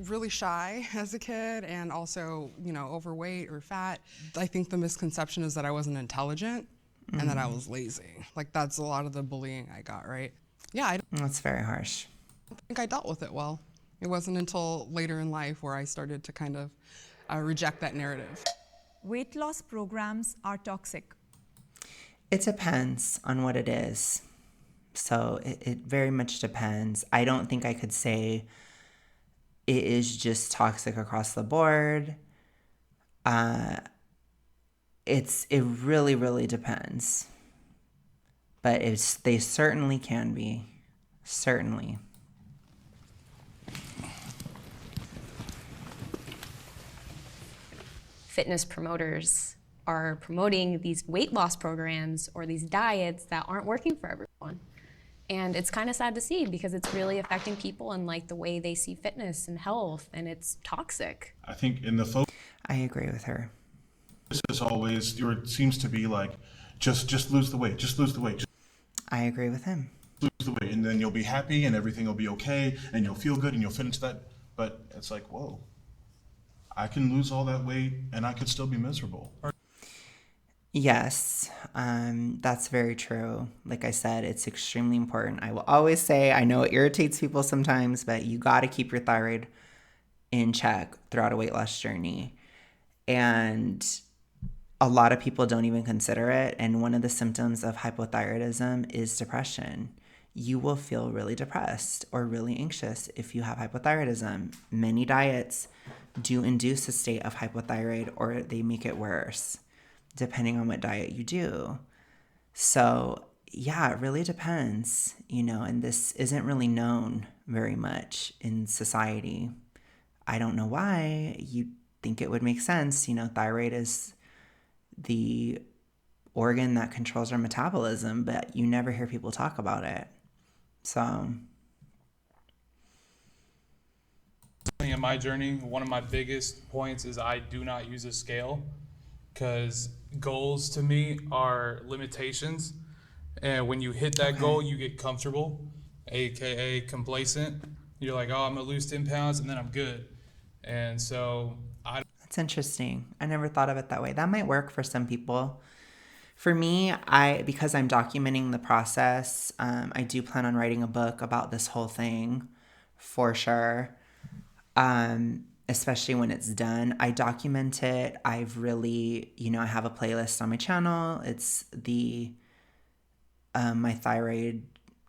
S6: really shy as a kid, and also, you know, overweight or fat. I think the misconception is that I wasn't intelligent and that I was lazy. Like, that's a lot of the bullying I got, right? Yeah, I
S1: That's very harsh.
S6: don't think I dealt with it well. It wasn't until later in life where I started to kind of reject that narrative.
S7: Weight loss programs are toxic.
S1: It depends on what it is. So it very much depends. I don't think I could say it is just toxic across the board. It really, really depends. But they certainly can be. Certainly.
S4: Fitness promoters are promoting these weight loss programs or these diets that aren't working for everyone. And it's kind of sad to see, because it's really affecting people and like the way they see fitness and health, and it's toxic.
S3: I think in the focus
S1: I agree with her.
S3: is always, or it seems to be like, just lose the weight, just lose the weight, just
S1: I agree with him.
S3: lose the weight, and then you'll be happy and everything will be okay and you'll feel good and you'll fit into that. But it's like, whoa, I can lose all that weight and I could still be miserable.
S1: Yes, that's very true. Like I said, it's extremely important. I will always say, I know it irritates people sometimes, but you got to keep your thyroid in check throughout a weight loss journey. And a lot of people don't even consider it. And one of the symptoms of hypothyroidism is depression. You will feel really depressed or really anxious if you have hypothyroidism. Many diets do induce a state of hypothyroid, or they make it worse, depending on what diet you do. So yeah, it really depends, you know, and this isn't really known very much in society. I don't know why. You'd think it would make sense. You know, thyroid is the organ that controls our metabolism, but you never hear people talk about it. So
S2: In my journey, one of my biggest points is I do not use a scale, because goals to me are limitations. And when you hit that goal, you get comfortable, aka complacent. You're like, oh, I'm gonna lose 10 pounds and then I'm good. And so
S1: that's interesting. I never thought of it that way. That might work for some people. For me, because I'm documenting the process, I do plan on writing a book about this whole thing for sure. Especially when it's done. I document it. I've really, I have a playlist on my channel. It's the my thyroid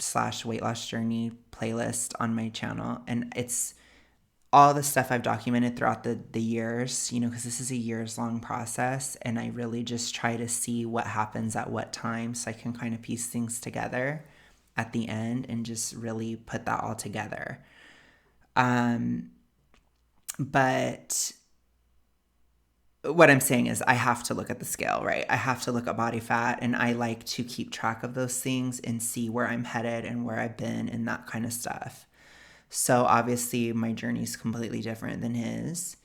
S1: / weight loss journey playlist on my channel, and it's all the stuff I've documented throughout the years, because this is a years long process, and I really just try to see what happens at what time so I can kind of piece things together at the end and just really put that all together. But what I'm saying is I have to look at the scale, right? I have to look at body fat, and I like to keep track of those things and see where I'm headed and where I've been and that kind of stuff. So obviously my journey is completely different than his,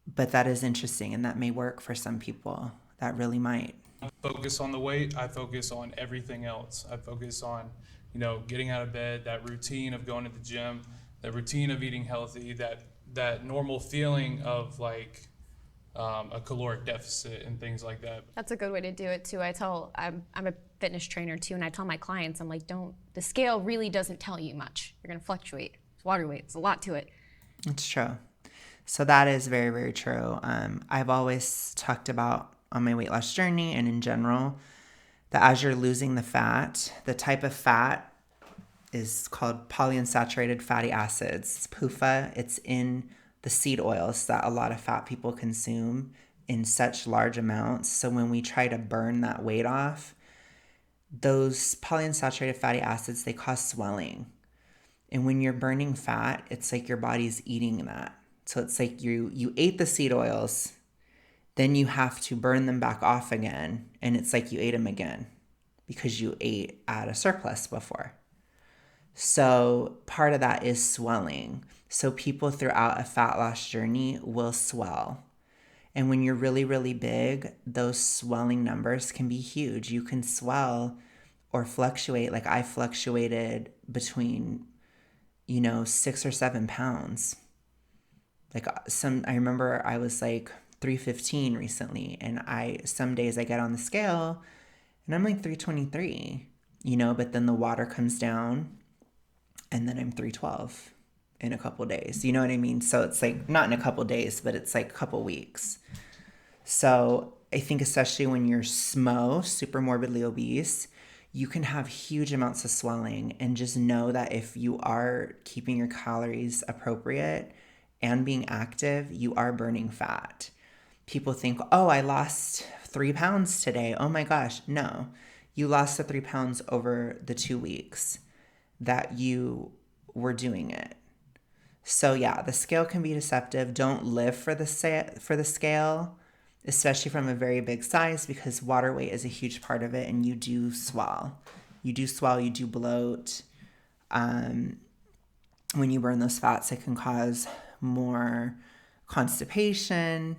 S1: but that is interesting, and that may work for some people. That really might.
S2: I focus on the weight. I focus on everything else. I focus on, getting out of bed, that routine of going to the gym, that routine of eating healthy, that normal feeling of like a caloric deficit and things like that.
S4: That's a good way to do it too. I'm a fitness trainer too, and I tell my clients, I'm like, the scale really doesn't tell you much. You're gonna fluctuate. It's water weight. It's a lot to it.
S1: It's true. So that is very, very true. I've always talked about on my weight loss journey and in general that as you're losing the fat, the type of fat is called polyunsaturated fatty acids. It's PUFA. It's in the seed oils that a lot of fat people consume in such large amounts. So when we try to burn that weight off, those polyunsaturated fatty acids, they cause swelling. And when you're burning fat, it's like your body's eating that. So it's like you ate the seed oils, then you have to burn them back off again. And it's like you ate them again because you ate at a surplus before. So part of that is swelling. So people throughout a fat loss journey will swell. And when you're really, really big, those swelling numbers can be huge. You can swell or fluctuate. Like I fluctuated between, 6 or 7 pounds. Like I remember I was like 315 recently, and some days I get on the scale and I'm like 323, but then the water comes down and then I'm 312 in a couple days. You know what I mean? So it's like not in a couple days, but it's like a couple weeks. So I think especially when you're SMO, super morbidly obese, you can have huge amounts of swelling, and just know that if you are keeping your calories appropriate and being active, you are burning fat. People think, oh, I lost 3 pounds today. Oh my gosh. No, you lost the 3 pounds over the 2 weeks that you were doing it. So yeah, the scale can be deceptive. Don't live for the scale, especially from a very big size, because water weight is a huge part of it, and you do swell. You do bloat. When you burn those fats, it can cause more constipation,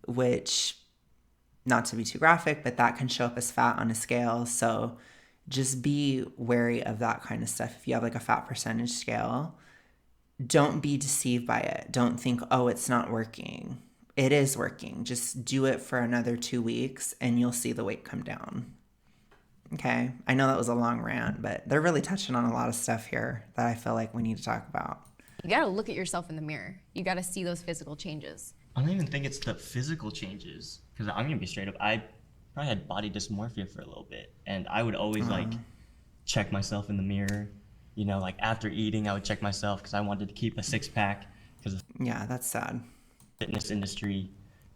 S1: which, not to be too graphic, but that can show up as fat on a scale. So just be wary of that kind of stuff. If you have like a fat percentage scale, don't be deceived by it. Don't think, oh, it's not working. It is working. Just do it for another 2 weeks and you'll see the weight come down. Okay. I know that was a long rant, but they're really touching on a lot of stuff here that I feel like we need to talk about.
S4: You gotta look at yourself in the mirror. You gotta see those physical changes.
S5: I don't even think it's the physical changes, because I'm gonna be straight up. I probably had body dysmorphia for a little bit, and I would always check myself in the mirror. Like after eating, I would check myself because I wanted to keep a 6-pack. Because
S1: yeah, that's sad.
S5: The fitness industry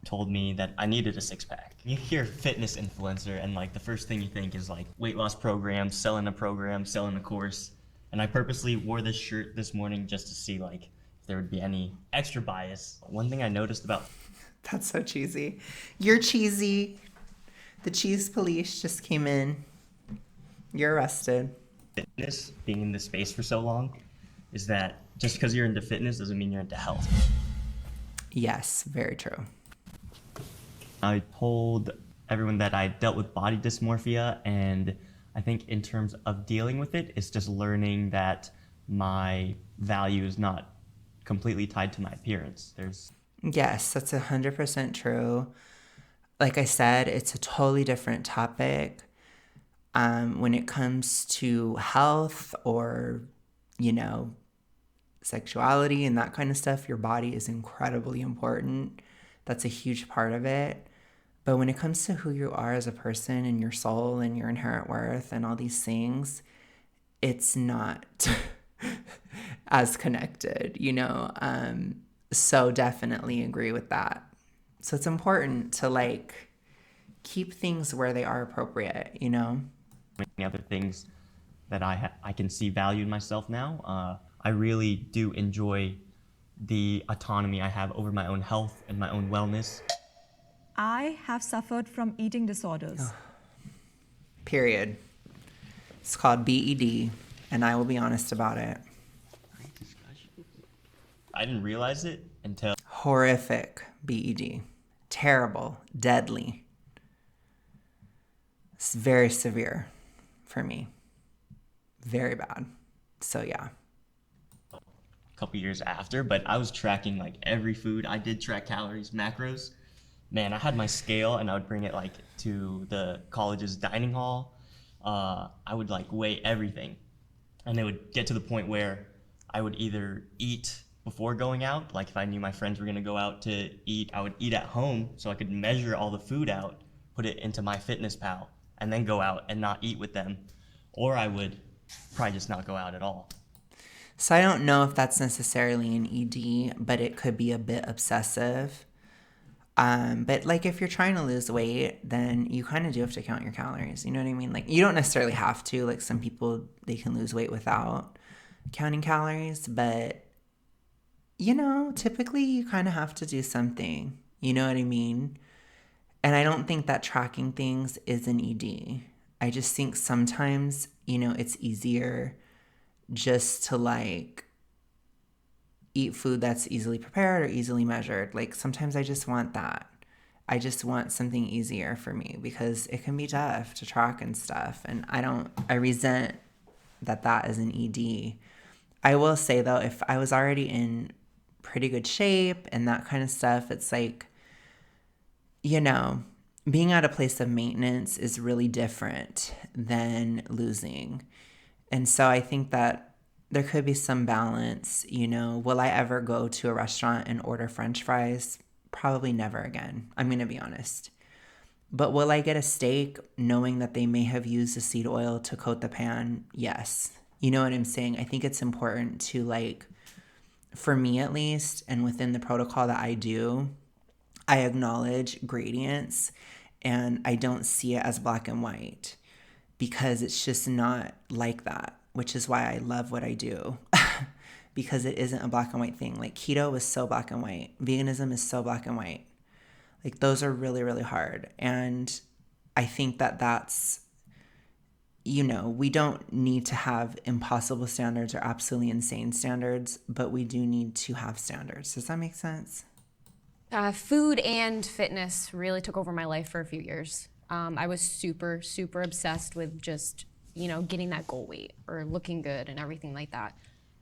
S5: told me that I needed a 6-pack. You hear fitness influencer, and like the first thing you think is like weight loss program, selling a course. And I purposely wore this shirt this morning just to see like if there would be any extra bias. One thing I noticed about
S1: That's so cheesy. You're cheesy. The cheese police just came in. You're arrested.
S5: fitness, being in this space for so long, is that just because you're into fitness doesn't mean you're into health.
S1: Yes, very true.
S5: I told everyone that I dealt with body dysmorphia, and I think in terms of dealing with it, it's just learning that my value is not completely tied to my appearance.
S1: Yes, that's 100% true. like I said, it's a totally different topic. When it comes to health or, you know, sexuality and that kind of stuff, your body is incredibly important. That's a huge part of it. But when it comes to who you are as a person and your soul and your inherent worth and all these things, it's not as connected, you know? So definitely agree with that. So it's important to like keep things where they are appropriate, you know?
S5: Many other things that I can see value in myself now. I really do enjoy the autonomy I have over my own health and my own wellness.
S7: I have suffered from eating disorders.
S1: Period. It's called BED, and I will be honest about it.
S5: I didn't realize it until
S1: Horrific BED. Terrible. Deadly. It's very severe for me. Very bad. So yeah.
S5: a couple years after, but I was tracking like every food. I did track calories, macros. Man, I had my scale and I would bring it like to the college's dining hall. I would like weigh everything. And it would get to the point where I would either eat before going out, like if I knew my friends were gonna go out to eat, I would eat at home so I could measure all the food out, put it into MyFitnessPal, and then go out and not eat with them. Or I would probably just not go out at all.
S1: So I don't know if that's necessarily an ED, but it could be a bit obsessive. But like if you're trying to lose weight, then you kind of do have to count your calories. You know what I mean? Like you don't necessarily have to. Like some people, they can lose weight without counting calories, but you know, typically you kind of have to do something. You know what I mean? And I don't think that tracking things is an ED. I just think sometimes, you know, it's easier just to like eat food that's easily prepared or easily measured. Like sometimes I just want that. I just want something easier for me because it can be tough to track and stuff. And I resent that is an ED. I will say though, if I was already in pretty good shape and that kind of stuff, it's like, you know, being at a place of maintenance is really different than losing. And so I think that there could be some balance, you know. Will I ever go to a restaurant and order French fries? Probably never again. I'm going to be honest. But will I get a steak knowing that they may have used the seed oil to coat the pan? Yes. You know what I'm saying? I think it's important to like, for me at least, and within the protocol that I do, I acknowledge gradients and I don't see it as black and white because it's just not like that, which is why I love what I do because it isn't a black and white thing. Like keto is so black and white. Veganism is so black and white. Like those are really, really hard. And I think that that's, you know, we don't need to have impossible standards or absolutely insane standards, but we do need to have standards. Does that make sense?
S4: Food and fitness really took over my life for a few years. I was super, super obsessed with just, you know, getting that goal weight or looking good and everything like that.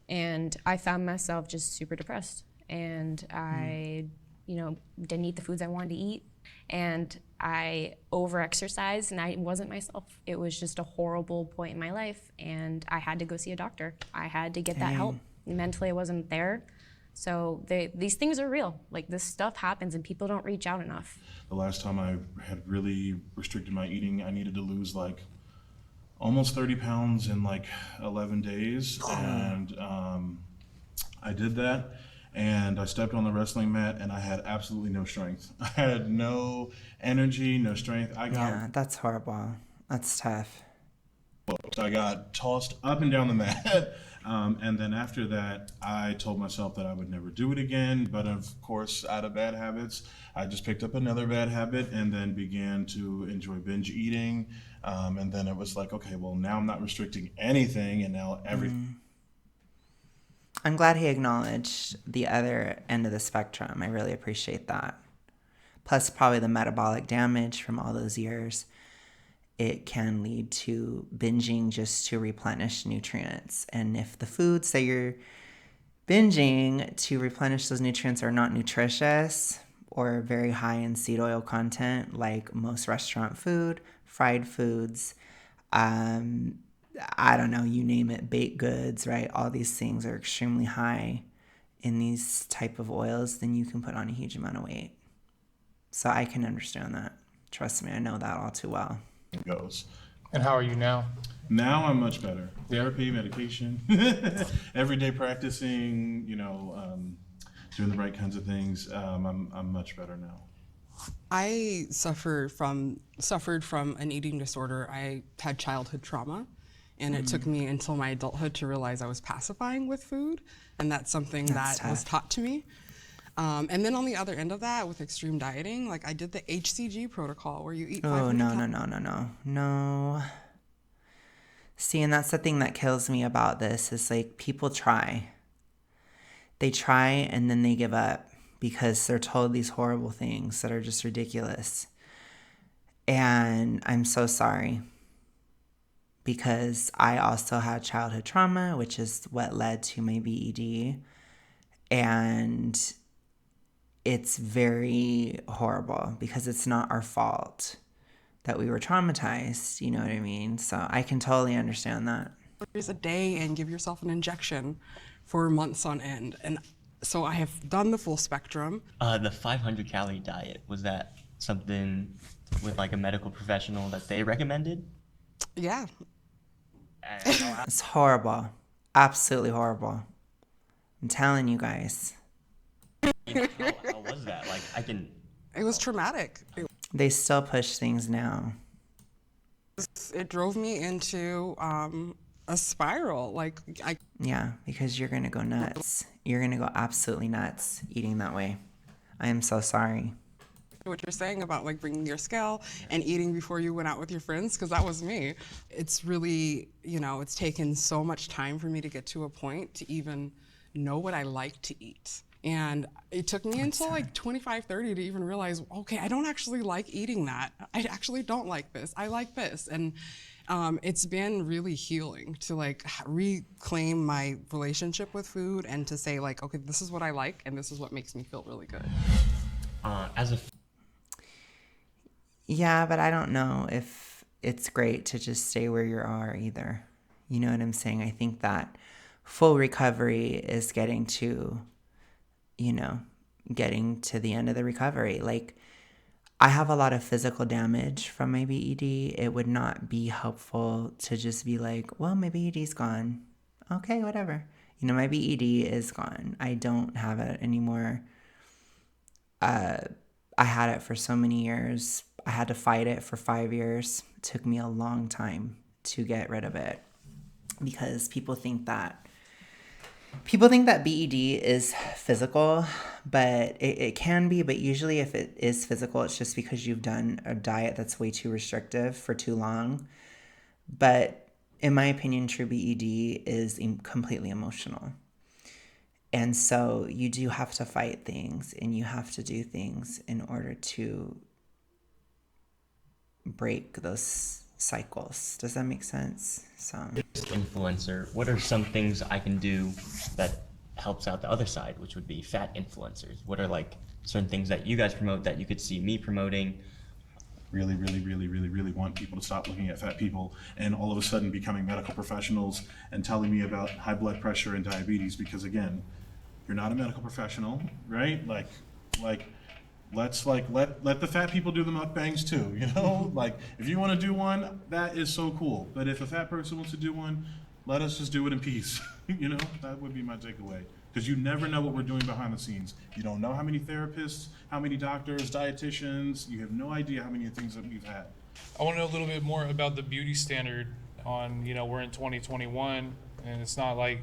S4: And I found myself just super depressed. And I, you know, didn't eat the foods I wanted to eat. And I over-exercised and I wasn't myself. It was just a horrible point in my life. And I had to go see a doctor. I had to get that help. Mentally, I wasn't there. So these things are real. Like this stuff happens and people don't reach out enough.
S3: The last time I had really restricted my eating, I needed to lose like almost 30 pounds in like 11 days. And I did that. And I stepped on the wrestling mat and I had absolutely no strength. I had no energy, no strength.
S1: Yeah, that's horrible. That's tough.
S3: I got tossed up and down the mat. And then after that, I told myself that I would never do it again. But of course, out of bad habits, I just picked up another bad habit and then began to enjoy binge eating. And then it was like, okay, well, now I'm not restricting anything and now everything.
S1: I'm glad he acknowledged the other end of the spectrum. I really appreciate that. Plus, probably the metabolic damage from all those years. It can lead to binging just to replenish nutrients. And if the foods that you're binging to replenish those nutrients are not nutritious, or very high in seed oil content, like most restaurant food, fried foods, I don't know, you name it, baked goods, right? All these things are extremely high in these type of oils, then you can put on a huge amount of weight. So I can understand that. Trust me, I know that all too well.
S3: It goes.
S2: And how are you now?
S3: Now I'm much better. Therapy, medication, everyday practicing, doing the right kinds of things. I'm much better now.
S6: I suffered from an eating disorder. I had childhood trauma, and it took me until my adulthood to realize I was pacifying with food, and that's something that was taught to me. And then on the other end of that, with extreme dieting, like I did the HCG protocol where you eat 500
S1: No. See, and that's the thing that kills me about this is like people try. They try and then they give up because they're told these horrible things that are just ridiculous. And I'm so sorry because I also had childhood trauma, which is what led to my BED. And it's very horrible because it's not our fault that we were traumatized, you know what I mean? So I can totally understand that.
S6: a day and give yourself an injection for months on end. And so I have done the full spectrum.
S5: The 500 calorie diet, was that something with like a medical professional that they recommended?
S6: Yeah.
S1: It's horrible. Absolutely horrible. I'm telling you guys.
S5: How was that? Like,
S6: It was traumatic.
S1: They still push things now.
S6: It drove me into a spiral.
S1: Yeah, because you're going to go nuts. You're going to go absolutely nuts eating that way. I am so sorry.
S6: What you're saying about like bringing your scale and eating before you went out with your friends, because that was me. It's really, it's taken so much time for me to get to a point to even know what I like to eat. And it took me until like 25, 30 to even realize, okay, I don't actually like eating that. I actually don't like this. I like this. And it's been really healing to like reclaim my relationship with food and to say like, okay, this is what I like and this is what makes me feel really good.
S1: Yeah, but I don't know if it's great to just stay where you are either. You know what I'm saying? I think that full recovery is getting to the end of the recovery. Like, I have a lot of physical damage from my BED. It would not be helpful to just be like, well, my BED's gone. Okay, whatever. My BED is gone. I don't have it anymore. I had it for so many years. I had to fight it for 5 years. It took me a long time to get rid of it because people think that BED is physical, but it can be, but usually if it is physical, it's just because you've done a diet that's way too restrictive for too long. But in my opinion, true BED is completely emotional. And so you do have to fight things and you have to do things in order to break those cycles. Does that make sense? So,
S5: influencer, what are some things I can do that helps out the other side, which would be fat influencers? What are like certain things that you guys promote that you could see me promoting?
S3: Really want people to stop looking at fat people and all of a sudden becoming medical professionals and telling me about high blood pressure and diabetes, because again, you're not a medical professional, right? Let's let the fat people do the mukbangs too, Like, if you want to do one, that is so cool. But if a fat person wants to do one, let us just do it in peace. That would be my takeaway. Because you never know what we're doing behind the scenes. You don't know how many therapists, how many doctors, dietitians. You have no idea how many things that we've had.
S2: I want to know a little bit more about the beauty standard on, we're in 2021 and it's not like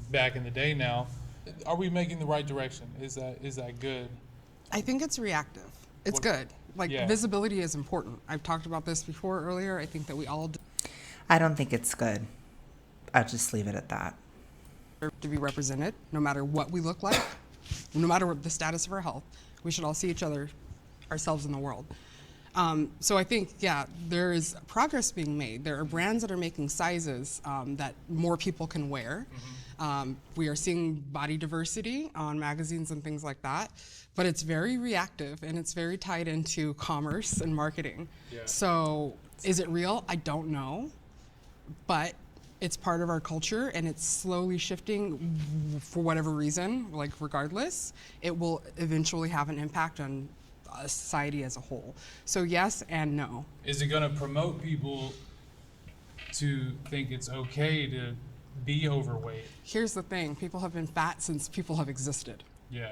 S2: back in the day now. Are we making the right direction? Is that good?
S6: I think it's reactive. It's good. Visibility is important. I've talked about this before earlier. I think that we all
S1: I don't think it's good. I'll just leave it at that.
S6: deserve to be represented, no matter what we look like, no matter what the status of our health. We should all see ourselves in the world. So I think, there is progress being made. There are brands that are making sizes that more people can wear. We are seeing body diversity on magazines and things like that, but it's very reactive and it's very tied into commerce and marketing.
S2: Yeah.
S6: So is it real? I don't know, but it's part of our culture and it's slowly shifting for whatever reason, like regardless, it will eventually have an impact on society as a whole. So yes and no.
S2: Is it going to promote people to think it's okay to be overweight?
S6: Here's the thing, people have been fat since people have existed.
S2: Yeah.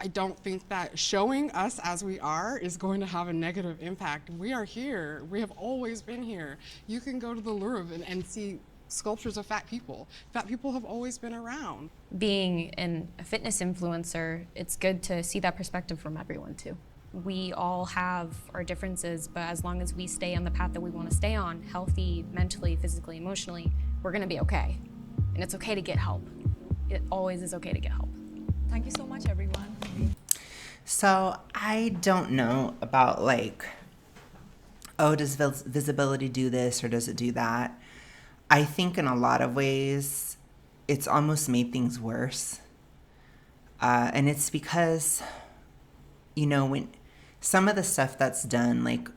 S6: I don't think that showing us as we are is going to have a negative impact. We are here. We have always been here. You can go to the Louvre and see sculptures of fat people. Fat people have always been around.
S4: Being a fitness influencer, it's good to see that perspective from everyone too. We all have our differences, but as long as we stay on the path that we want to stay on, healthy, mentally, physically, emotionally, we're going to be okay. And it's okay to get help. It always is okay to get help.
S7: Thank you so much, everyone.
S1: So I don't know about like, oh, does visibility do this or does it do that? I think in a lot of ways, it's almost made things worse. And it's because, you know, when some of the stuff that's done, like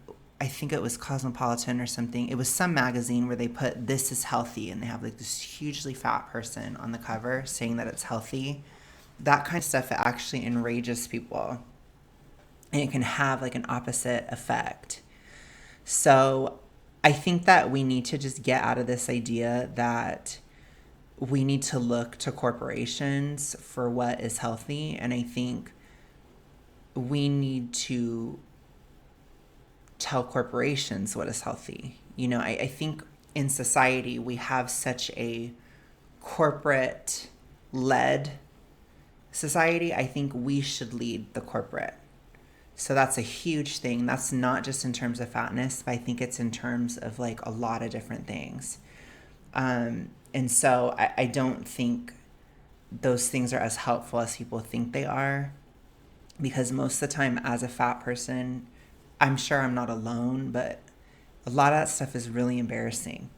S1: I think it was Cosmopolitan or something, it was some magazine where they put "this is healthy" and they have like this hugely fat person on the cover saying that it's healthy. That kind of stuff, it actually enrages people and it can have like an opposite effect. So I think that we need to just get out of this idea that we need to look to corporations for what is healthy. And I think we need to tell corporations what is healthy. You know, I think in society we have such a corporate-led society. I think we should lead the corporate. So that's a huge thing. That's not just in terms of fatness, but I think it's in terms of like a lot of different things. And so I don't think those things are as helpful as people think they are, because most of the time as a fat person, I'm sure I'm not alone, but a lot of that stuff is really embarrassing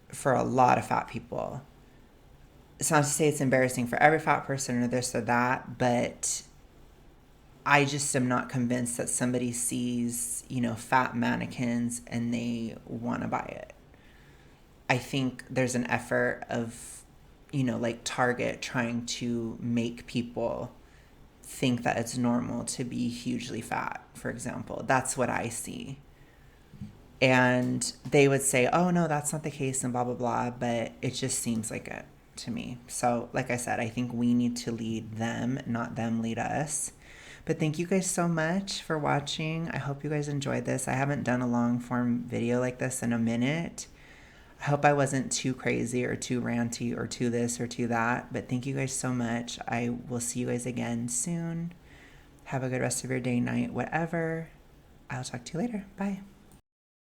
S1: for a lot of fat people. It's not to say it's embarrassing for every fat person or this or that, but I just am not convinced that somebody sees, you know, fat mannequins and they want to buy it. I think there's an effort of, you know, like Target trying to make people think that it's normal to be hugely fat, for example. That's what I see. And they would say, oh, no, that's not the case and blah, blah, blah. But it just seems like it to me. So like I said, I think we need to lead them, not them lead us. But thank you guys so much for watching. I hope you guys enjoyed this. I haven't done a long form video like this in a minute. I hope I wasn't too crazy or too ranty or too this or too that. But thank you guys so much. I will see you guys again soon. Have a good rest of your day, night, whatever. I'll talk to you later. Bye.